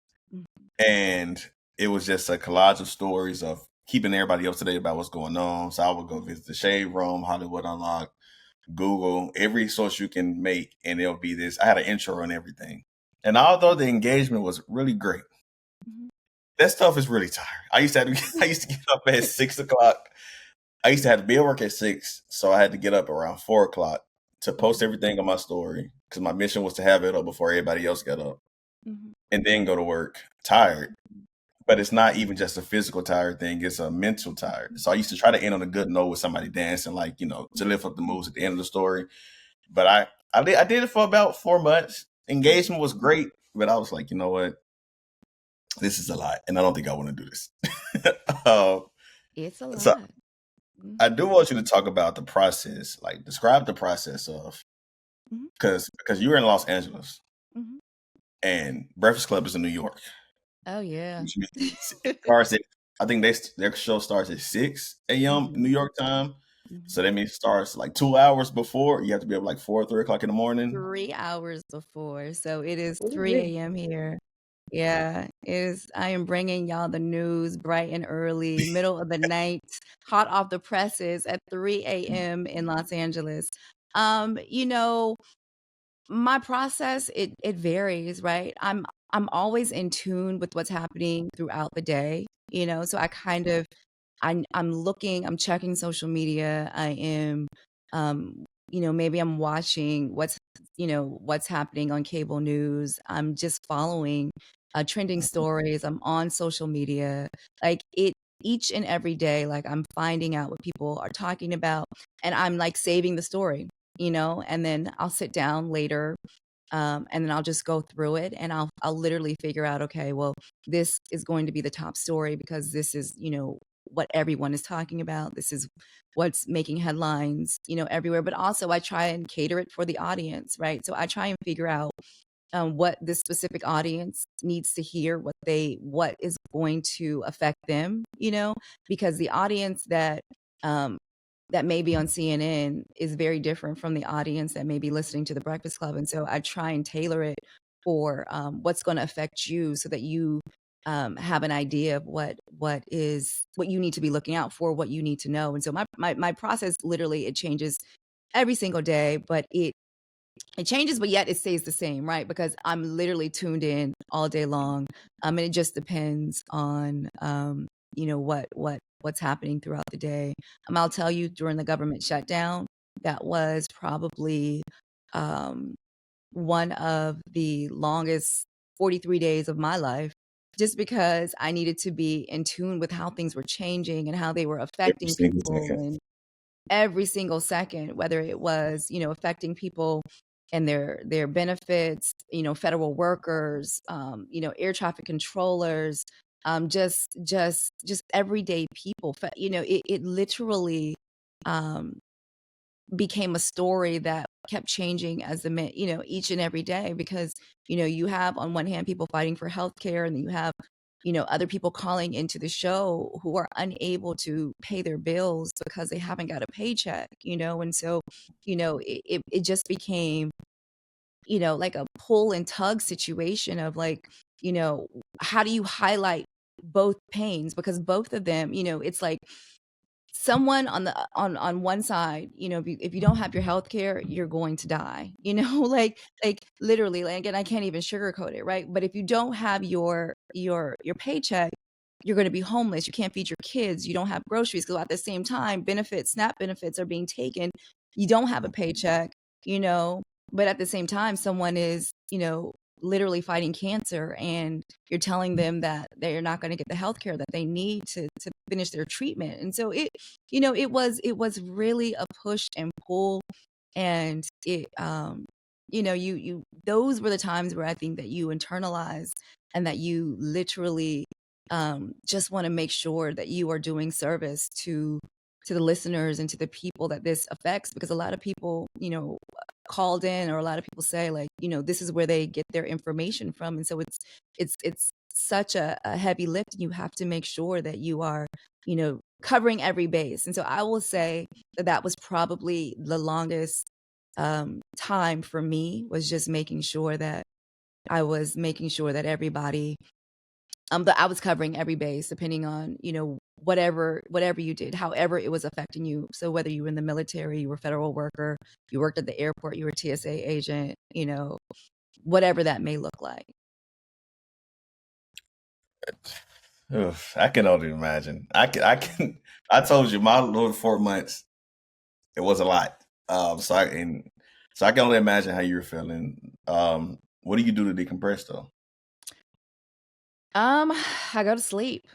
and it was just a collage of stories of keeping everybody up to date about what's going on. So I would go visit the Shade Room, Hollywood Unlocked, Google, every source you can make, and it'll be this. I had an intro and everything. And although the engagement was really great, that stuff is really tiring. I used to get up at 6:00. I used to have to be at work at 6, so I had to get up around 4:00 to post everything on my story because my mission was to have it up before everybody else got up, and then go to work tired. But it's not even just a physical tired thing; it's a mental tired. So I used to try to end on a good note with somebody dancing, like to lift up the moves at the end of the story. But I did it for about 4 months. Engagement was great, but I was like, you know what? This is a lot, and I don't think I want to do this. It's a lot. So I do want you to talk about the process, like describe the process of, because you were in Los Angeles, and Breakfast Club is in New York. Oh yeah. I think their show starts at 6 a.m. New York time. So that means it starts like 2 hours before. You have to be up like 3 o'clock in the morning. 3 hours before. So it is 3 a.m. here. Yeah, I am bringing y'all the news bright and early, middle of the night, hot off the presses at 3 a.m. in Los Angeles. My process, it varies, right? I'm always in tune with what's happening throughout the day, so I kind of I'm checking social media. I am maybe I'm watching what's happening on cable news. I'm just following trending stories. I'm on social media. Like each and every day, like I'm finding out what people are talking about, and I'm like saving the story, and then I'll sit down later, and then I'll just go through it, and I'll literally figure out, okay, well, this is going to be the top story because this is what everyone is talking about. This is what's making headlines, everywhere. But also, I try and cater it for the audience, right? So I try and figure out what this specific audience needs to hear, what is going to affect them, because the audience that may be on CNN is very different from the audience that may be listening to the Breakfast Club. And so I try and tailor it for what's going to affect you, so that you have an idea of what you need to be looking out for, what you need to know. And so my process, literally, it changes every single day, but it changes, but yet it stays the same, right? Because I'm literally tuned in all day long. And it just depends on, what's happening throughout the day. I'll tell you, during the government shutdown, that was probably one of the longest 43 days of my life, just because I needed to be in tune with how things were changing and how they were affecting people, and every single second, whether it was, affecting people and their benefits, federal workers, air traffic controllers, just everyday people. It literally became a story that kept changing as each and every day, because you have, on one hand, people fighting for healthcare, and then you have other people calling into the show who are unable to pay their bills because they haven't got a paycheck, and so it just became like a pull and tug situation of, like, how do you highlight both pains, because both of them, it's like someone on one side, if you don't have your health care, you're going to die, like literally, like, and I can't even sugarcoat it, right? But if you don't have your paycheck, you're going to be homeless. You can't feed your kids. You don't have groceries, because at the same time, SNAP benefits are being taken. You don't have a paycheck, but at the same time, someone is, literally fighting cancer, and you're telling them that they're not going to get the health care that they need to finish their treatment. And so it was really a push and pull, and it you those were the times where I think that you internalize, and that you literally just want to make sure that you are doing service to the listeners and to the people that this affects, because a lot of people called in, or a lot of people say, like, this is where they get their information from. And so it's such a heavy lift. You have to make sure that you are covering every base. And so I will say that was probably the longest time for me, was just making sure that everybody, that I was covering every base, depending on whatever you did, however it was affecting you. So whether you were in the military, you were a federal worker, you worked at the airport, you were a TSA agent, whatever that may look like. Ugh, I can only imagine. I told you my little 4 months, it was a lot. So I can only imagine how you're feeling. What do you do to decompress though? I go to sleep.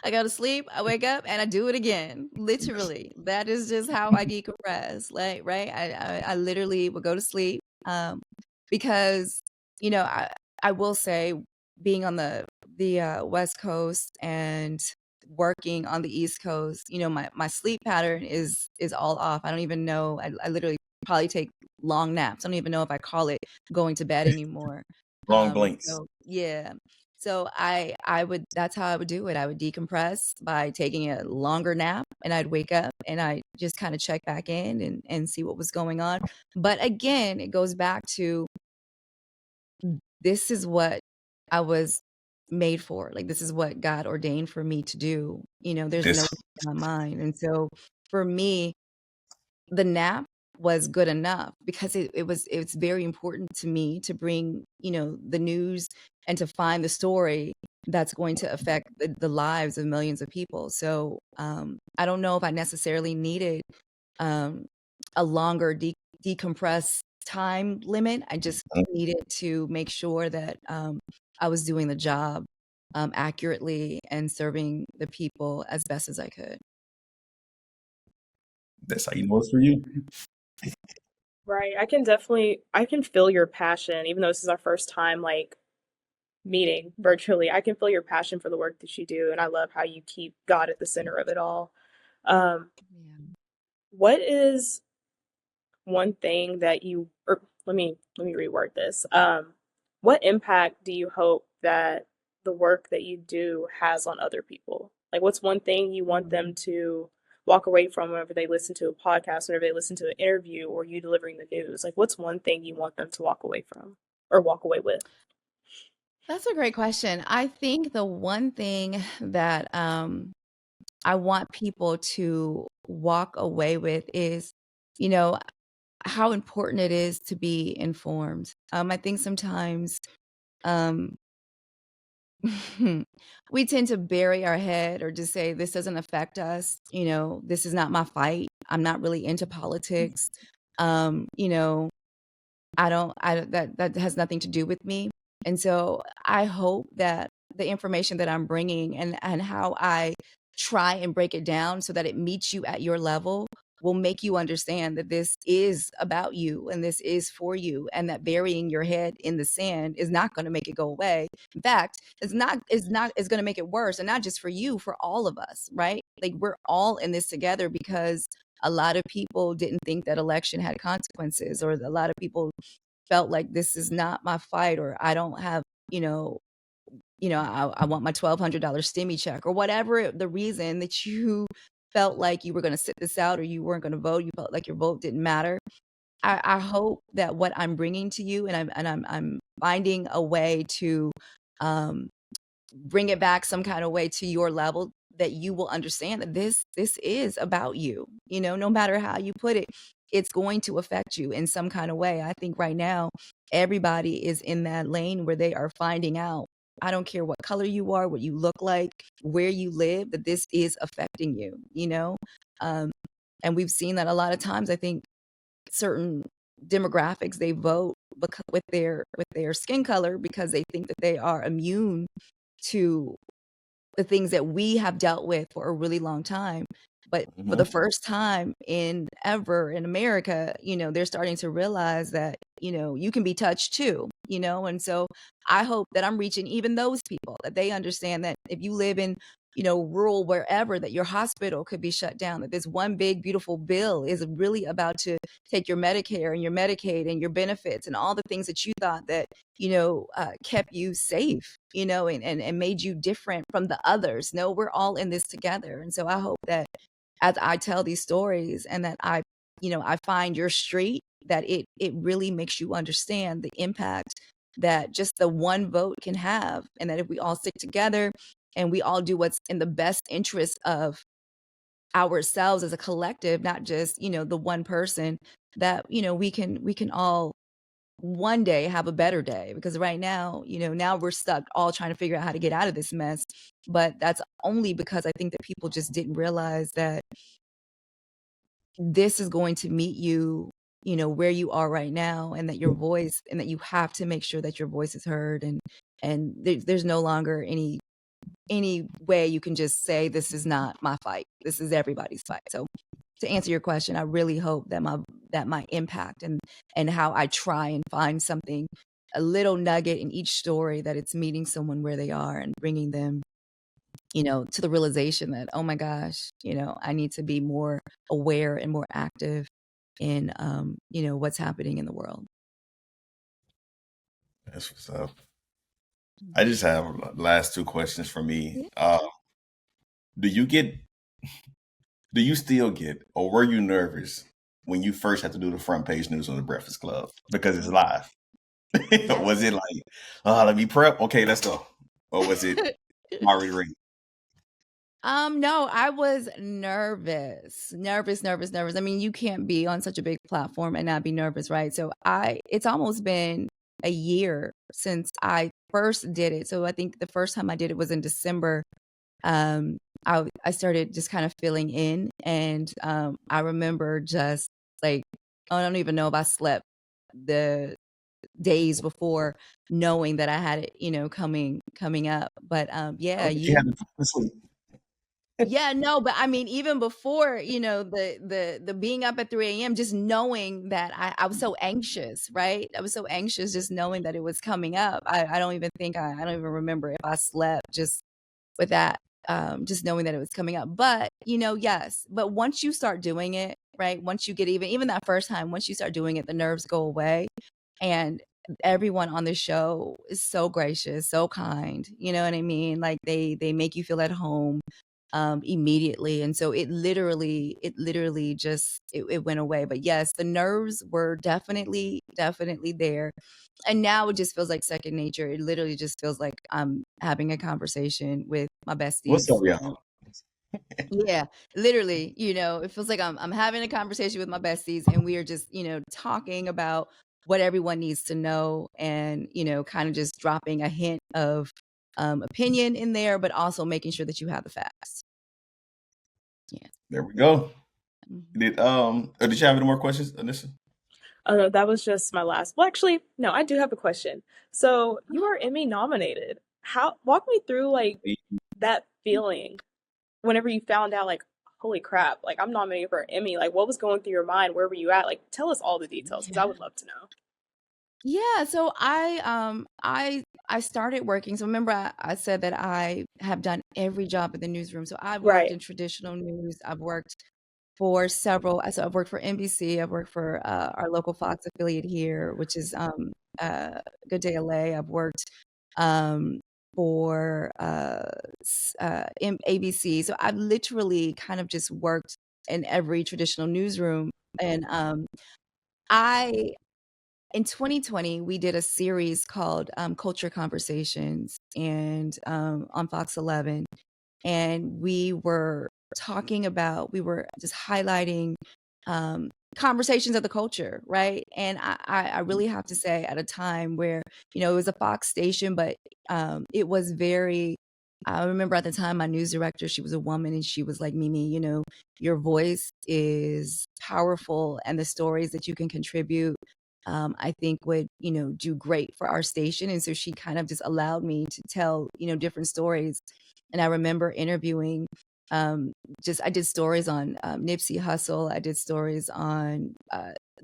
I go to sleep, I wake up, and I do it again. Literally, that is just how I decompress. Like, right? I literally will go to sleep, because I will say, being on the West Coast and working on the East Coast, my sleep pattern is all off. I don't even know. I literally probably take long naps. I don't even know if I call it going to bed anymore. Long blinks. So yeah. So I would that's how I would do it. I would decompress by taking a longer nap, and I'd wake up and I just kind of check back in and see what was going on. But again, it goes back to, this is what I was made for. Like, this is what God ordained for me to do. There's no This in my mind. And so for me, the nap was good enough, because it's very important to me to bring, the news and to find the story that's going to affect the lives of millions of people. So I don't know if I necessarily needed a longer decompress time limit. I just needed to make sure that I was doing the job accurately and serving the people as best as I could. that's how you know it's for you. Right. I can feel your passion, even though this is our first time like meeting virtually. I can feel your passion for the work that you do, and I love how you keep God at the center of it all. Um, Yeah. what is one thing that you, or let me reword this. What impact do you hope that the work that you do has on other people? Like, what's one thing you want them to walk away from whenever they listen to a podcast, whenever they listen to an interview, or you delivering the news? Like, what's one thing you want them to walk away from or walk away with? That's a great question. I think the one thing that I want people to walk away with is, you know, how important it is to be informed. I think sometimes um, we tend to bury our head, or just say, this doesn't affect us. This is not my fight. I'm not really into politics. Um, you know, that has nothing to do with me. And so I hope that the information that I'm bringing, and how I try and break it down so that it meets you at your level, will make you understand that this is about you and this is for you, and that burying your head in the sand is not going to make it go away. In fact, it's going to make it worse, and not just for you, for all of us, right? Like, we're all in this together, because a lot of people didn't think that election had consequences, or a lot of people felt like, this is not my fight, or I don't have, I want my $1,200 stimmy check, or whatever the reason that you felt like you were going to sit this out, or you weren't going to vote, you felt like your vote didn't matter. I hope that what I'm bringing to you, and I'm finding a way to um, bring it back some kind of way to your level, that you will understand that this is about you. No matter how you put it, it's going to affect you in some kind of way. I think right now everybody is in that lane where they are finding out, I don't care what color you are, what you look like, where you live, that this is affecting you. um, and we've seen that a lot of times. I think certain demographics, they vote with their skin color, because they think that they are immune to the things that we have dealt with for a really long time. But for the first time in ever in America, they're starting to realize that, you can be touched too, and so I hope that I'm reaching even those people, that they understand that if you live in, rural wherever, that your hospital could be shut down, that this one big beautiful bill is really about to take your Medicare and your Medicaid and your benefits and all the things that you thought that kept you safe, and made you different from the others. No, we're all in this together. And so I hope that as I tell these stories, and that I find your street, that it really makes you understand the impact that just the one vote can have, and that if we all stick together and we all do what's in the best interest of ourselves as a collective, not just, the one person, that, we can all one day have a better day. Because right now, now we're stuck all trying to figure out how to get out of this mess. But that's only because I think that people just didn't realize that this is going to meet you, where you are right now, and that your voice, and that you have to make sure that your voice is heard, and there's no longer any way you can just say, this is not my fight, this is everybody's fight. So to answer your question, I really hope that my impact and how I try and find something, a little nugget in each story, that it's meeting someone where they are and bringing them, to the realization that, oh my gosh, I need to be more aware and more active in, what's happening in the world. That's what's up. I just have last two questions for me. Do you still get, or were you nervous when you first had to do the front page news on the Breakfast Club because it's live? Was it like, let me prep, okay, let's go, or was it already ready? No, I was nervous. I mean, you can't be on such a big platform and not be nervous, right? So it's almost been a year since I first did it. So I think the first time I did it was in December. I started just kind of filling in, and I remember just like, I don't even know if I slept the days before, knowing that I had it, coming up. But yeah, You had to fall asleep. yeah, no, but I mean, even before, the being up at 3 a.m., just knowing that I was so anxious, right? I was so anxious just knowing that it was coming up. I don't even think I don't even remember if I slept just with that, just knowing that it was coming up. But, yes, but once you start doing it, right? Once you get even that first time, once you start doing it, the nerves go away. And everyone on the show is so gracious, so kind. You know what I mean? Like they make you feel at home immediately. And so it literally just it went away. But yes, the nerves were definitely there. And now it just feels like second nature. It literally just feels like I'm having a conversation with my besties. What's up, y'all? Yeah, literally, it feels like I'm having a conversation with my besties, and we are just, talking about what everyone needs to know, and, kind of just dropping a hint of opinion in there, but also making sure that you have the facts. Yeah. There we go. Mhm. Did you have any more questions, Anissa? Oh no, that was just my last. Well, actually, no, I do have a question. So you are Emmy nominated. Walk me through like that feeling whenever you found out, like, holy crap, like I'm nominated for an Emmy. Like, what was going through your mind? Where were you at? Like, tell us all the details because I would love to know. Yeah, so I started working. So remember, I said that I have done every job in the newsroom. So I've worked Right. in traditional news. I've worked for several. So I've worked for NBC. I've worked for our local Fox affiliate here, which is Good Day LA. I've worked for ABC. So I've literally kind of just worked in every traditional newsroom. And in 2020, we did a series called Culture Conversations, and on Fox 11, and we were just highlighting conversations of the culture, right? And I really have to say, at a time where, it was a Fox station, but it was very, I remember at the time, my news director, she was a woman, and she was like, Mimi, your voice is powerful, and the stories that you can contribute, I think would, do great for our station. And so she kind of just allowed me to tell, different stories. And I remember interviewing, I did stories on Nipsey Hussle. I did stories on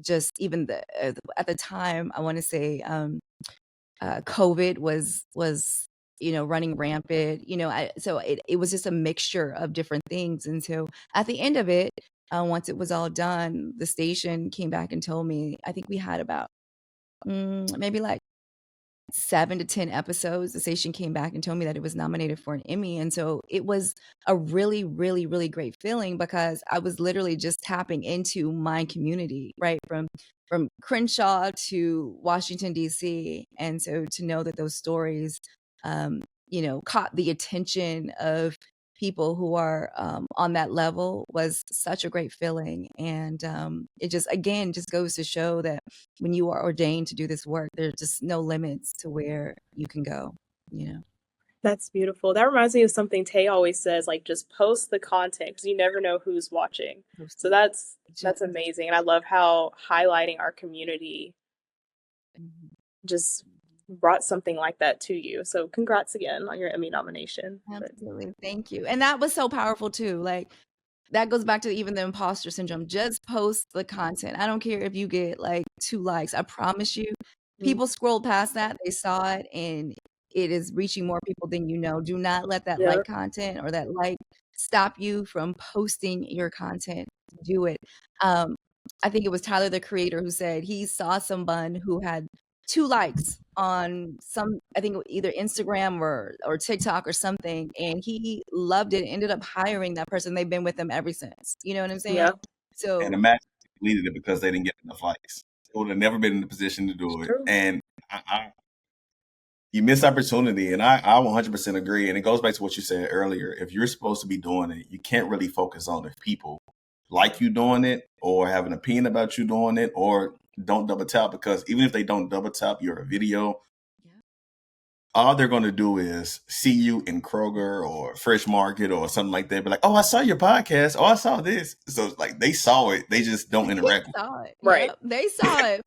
just even at the time, I want to say COVID was running rampant. So it was just a mixture of different things. And so at the end of it, once it was all done, the station came back and told me, I think we had about maybe like 7 to 10 episodes. The station came back and told me that it was nominated for an Emmy. And so it was a really, really, really great feeling, because I was literally just tapping into my community, right? From Crenshaw to Washington, D.C. And so to know that those stories, caught the attention of people who are on that level was such a great feeling. And it just, again, just goes to show that when you are ordained to do this work, there's just no limits to where you can go, That's beautiful. That reminds me of something Tay always says, like just post the content because you never know who's watching. So that's amazing. And I love how highlighting our community just brought something like that to you. So congrats again on your Emmy nomination. Absolutely. Thank you. And that was so powerful too. Like that goes back to even the imposter syndrome. Just post the content. I don't care if you get like 2 likes. I promise you, people scrolled past that, they saw it, and it is reaching more people than you know. Do not let that like content or that like stop you from posting your content. Do it. I think it was Tyler, the creator, who said he saw someone who had 2 likes on some, I think either Instagram or TikTok or something, and he loved it, ended up hiring that person. They've been with him ever since. You know what I'm saying? Yeah. So, and imagine if they deleted it because they didn't get enough likes. They would have never been in the position to do it. True. And you miss opportunity, and I 100% agree. And it goes back to what you said earlier. If you're supposed to be doing it, you can't really focus on if people like you doing it or have an opinion about you doing it or don't double tap, because even if they don't double tap your video, all they're going to do is see you in Kroger or Fresh Market or something like that. But like, oh, I saw your podcast. Oh, I saw this. So it's like they saw it. They just don't interact with it. Right. Yep, they saw it.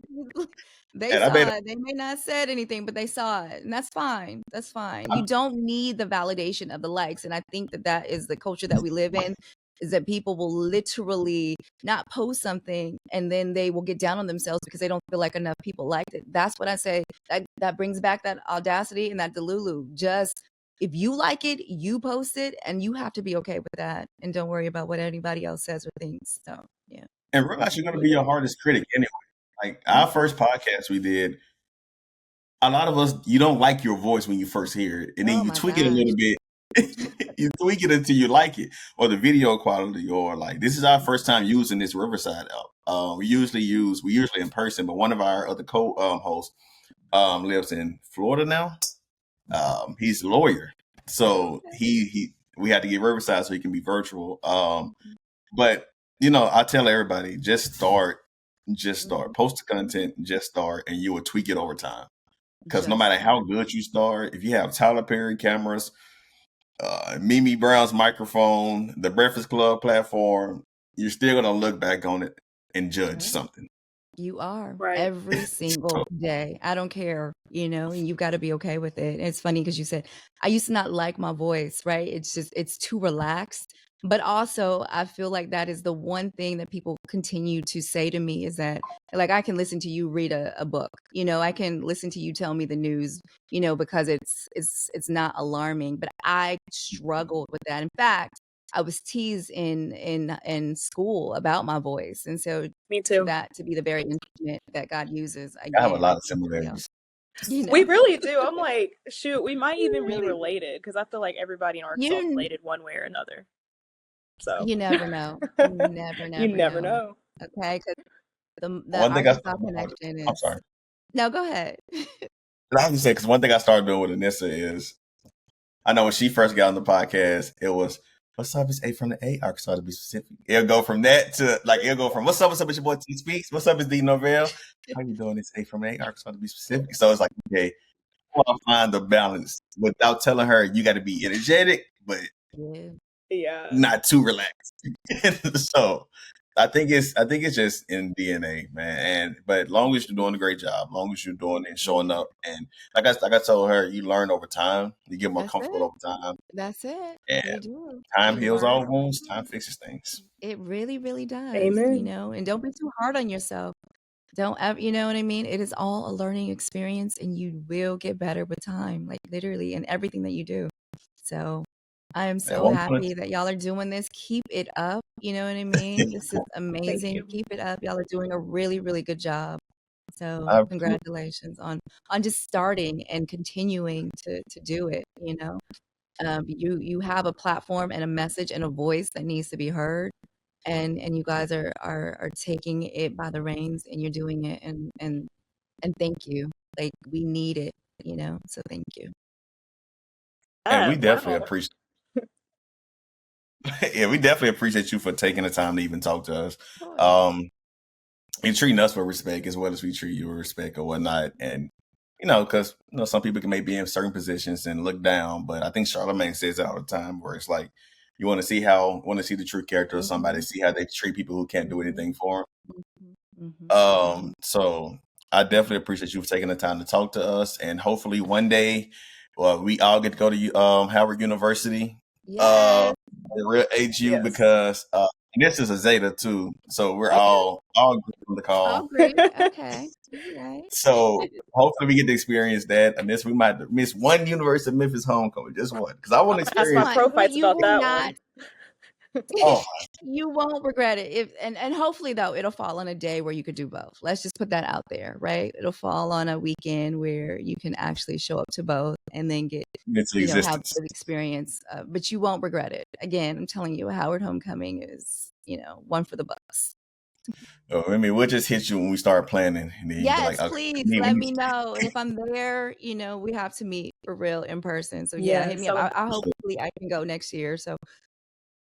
They saw it. They may not have said anything, but they saw it. And that's fine. That's fine. You don't need the validation of the likes. And I think that is the culture that we live in, is that people will literally not post something and then they will get down on themselves because they don't feel like enough people liked it. That's what I say. That brings back that audacity and that delulu. Just if you like it, you post it, and you have to be okay with that. And don't worry about what anybody else says or thinks. So, yeah. And realize you're going to be your hardest critic anyway. Like our first podcast we did, a lot of us, you don't like your voice when you first hear it. And then you tweak it a little bit. You tweak it until you like it, or the video quality, or like, this is our first time using this Riverside app. We usually in person, but one of our other co-hosts lives in Florida now. He's a lawyer. So we had to get Riverside so he can be virtual. But I tell everybody, just start, post the content, just start, and you will tweak it over time. Because no matter how good you start, if you have Tyler Perry cameras, Mimi Brown's microphone, the Breakfast Club platform, you're still going to look back on it and judge something. You are every single day. I don't care, and you've got to be okay with it. And it's funny because you said, I used to not like my voice, right? It's too relaxed. But also, I feel like that is the one thing that people continue to say to me, is that, like, I can listen to you read a book, I can listen to you tell me the news, because it's not alarming. But I struggled with that. In fact, I was teased in school about my voice, and so me too. That to be the very instrument that God uses. I have a lot of similarities. We really do. I'm like, shoot, we might even be related, because I feel like everybody in Arkansas is related one way or another. So you never know. You never know. Okay, because the Arkansas connection is. I'm sorry. No, go ahead. I was just saying, because one thing I started doing with Anissa is, I know when she first got on the podcast, it was, what's up, it's A from the A, Arkansas to be specific. It'll go from that to, like, what's up, it's your boy Té Speaks, what's up, it's D Norvell, how you doing, it's A from the A, Arkansas to be specific. So it's like, okay, I'll find the balance without telling her you got to be energetic, but not too relaxed. So I think it's just in DNA, man. But as long as you're doing a great job, as long as you're doing it and showing up, and like I told her, you learn over time. You get more comfortable over time. That's it. And time heals all wounds. Time fixes things. It really, really does. Amen. And don't be too hard on yourself. Don't ever, you know what I mean? It is all a learning experience, and you will get better with time, like literally in everything that you do. So I am so happy that y'all are doing this. Keep it up. You know what I mean? This is amazing. Keep it up. Y'all are doing a really, really good job. So congratulations on just starting and continuing to do it. You have a platform and a message and a voice that needs to be heard. And you guys are taking it by the reins, and you're doing it, and thank you. Like, we need it, so thank you. And we definitely Wow. appreciate. Yeah, we definitely appreciate you for taking the time to even talk to us. And treating us with respect as well as we treat you with respect or whatnot. And because some people may be in certain positions and look down, but I think Charlamagne says it all the time, where it's like you want to see the true character of somebody, see how they treat people who can't do anything for them. So I definitely appreciate you for taking the time to talk to us, and hopefully one day, we all get to go to Howard University. Yes. Real HU, Yes. because this is a Zeta too, so we're all good on the call. I'll agree. Okay. Right. So hopefully we get to experience that. And we might miss one University of Memphis homecoming, just one, because I want to That's experience. my pro fights You about will that not. one. Oh, you won't regret it. And hopefully though it'll fall on a day where you could do both. Let's just put that out there, right? It'll fall on a weekend where you can actually show up to both and then get have the experience. But you won't regret it. Again, I'm telling you, Howard homecoming is one for the bucks. I mean, we'll just hit you when we start planning. And then yes, please let me know. And if I'm there, we have to meet for real in person. So yeah, hit me up. I hopefully I can go next year. So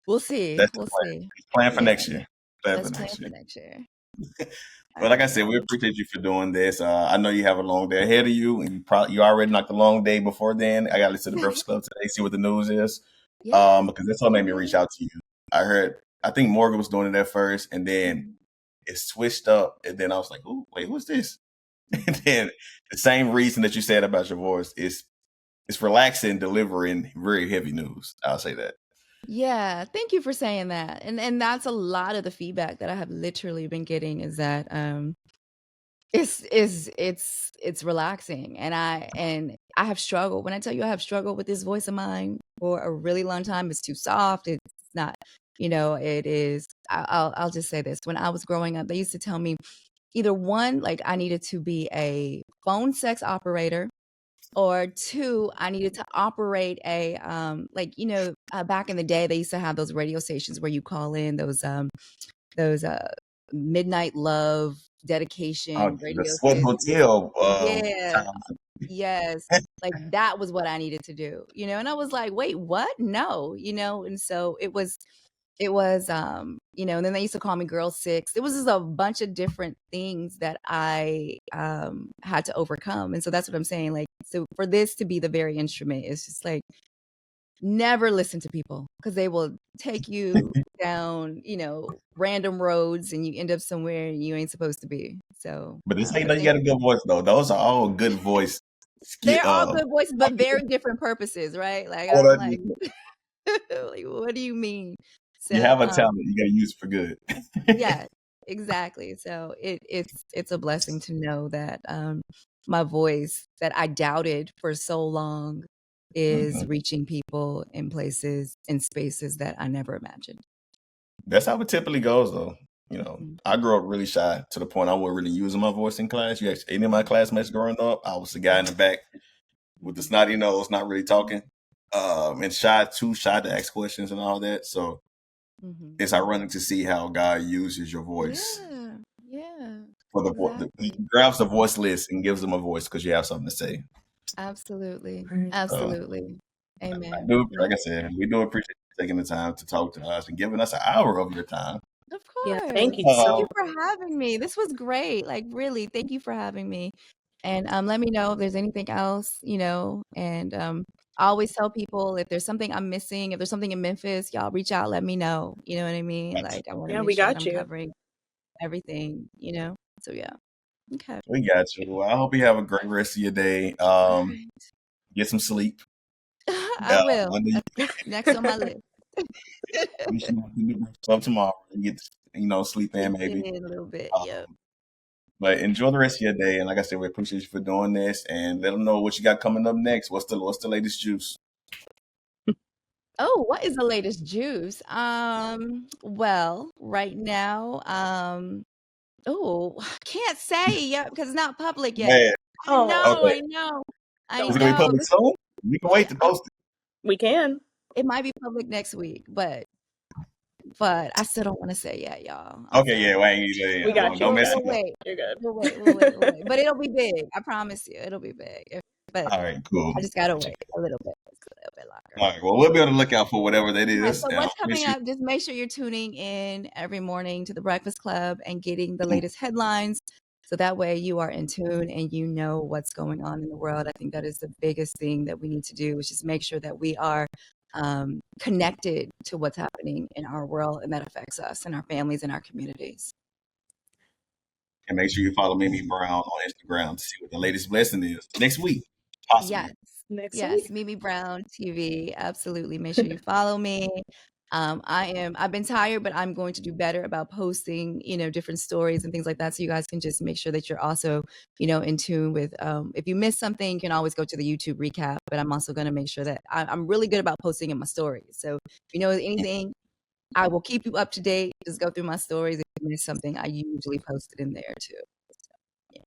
we'll see. We'll see. Plan for next year. Let's plan for next year. But like I said, we appreciate you for doing this. I know you have a long day ahead of you, and you already knocked a long day before then. I got to listen to the Breakfast Club today, see what the news is, because that's what made me reach out to you. I think Morgan was doing it at first, and then it switched up, and then I was like, "Oh, wait, what's this?" And then the same reason that you said about your voice is it's relaxing, delivering very heavy news. I'll say that. Yeah, thank you for saying that. And that's a lot of the feedback that I have literally been getting is that it's relaxing. And I have struggled. When I tell you I have struggled with this voice of mine for a really long time, it's too soft. It's not, it is. I'll just say this. When I was growing up, they used to tell me either one, like I needed to be a phone sex operator, or two, I needed to operate a back in the day they used to have those radio stations where you call in those midnight love dedication radio the Sweat Hotel. Yes, like that was what I needed to do, and I was like, wait, what? No, and so it was and then they used to call me Girl 6. It was just a bunch of different things that I had to overcome. And so that's what I'm saying. Like, so for this to be the very instrument, it's just like, never listen to people because they will take you down, random roads and you end up somewhere you ain't supposed to be. So, but this ain't you got a good voice though. Those are all good voice. They're all good voices, but very different purposes, right? Like, I'm like, like, what do you mean? So, you have a talent, you got to use it for good. Yeah, exactly. So it's a blessing to know that my voice that I doubted for so long is reaching people in places and spaces that I never imagined. That's how it typically goes, though. I grew up really shy to the point I wasn't really using my voice in class. You ask any of my classmates growing up, I was the guy in the back with the snotty nose, not really talking, and too shy to ask questions and all that. So it's ironic to see how God uses your voice. Yeah. For He grabs the voiceless and gives them a voice because you have something to say. Absolutely. Amen. Like I said, we do appreciate you taking the time to talk to us and giving us an hour of your time. Of course. Yeah, thank you for having me. This was great. Like, really, thank you for having me. And let me know if there's anything else, and I always tell people if there's something I'm missing, if there's something in Memphis, y'all reach out, let me know. You know what I mean? Like, I want to make sure that I'm covering everything, So yeah. Okay. We got you. Well, I hope you have a great rest of your day. Get some sleep. I will. Next on my list. We should do some tomorrow and get sleep in maybe a little bit. Yep. But enjoy the rest of your day, and like I said, we appreciate you for doing this. And let them know what you got coming up next. What's the latest juice? Oh, what is the latest juice? Well, right now, can't say yet because it's not public yet. Man. I know. Is it gonna be public soon? We can wait to post it. We can. It might be public next week, but I still don't want to say yet, y'all. Okay, yeah, we got you. Don't mess it up. You're good. We'll wait. But it'll be big. I promise you, it'll be big. But all right, cool. I just gotta wait a little bit. It's a little bit long. All right. Well, we'll be on the lookout for whatever that Right, is. so And what's I'll miss coming you. up, just make sure you're tuning in every morning to the Breakfast Club and getting the latest headlines. So that way you are in tune and you know what's going on in the world. I think that is the biggest thing that we need to do, is just make sure that we are connected to what's happening in our world and that affects us and our families and our communities. And make sure you follow Mimi Brown on Instagram to see what the latest blessing is next week, possibly. Yes. Next Yes, week. Mimi Brown TV. Absolutely. Make sure you follow me. I've been tired, but I'm going to do better about posting, different stories and things like that. So you guys can just make sure that you're also, in tune with, if you miss something, you can always go to the YouTube recap, but I'm also going to make sure that I'm really good about posting in my stories. So if you know anything, I will keep you up to date. Just go through my stories. If you miss something, I usually post it in there too. So, yeah.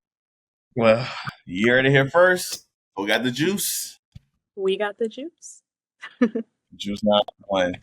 Well, you heard it here first. Who got the juice? We got the juice. Juice not one.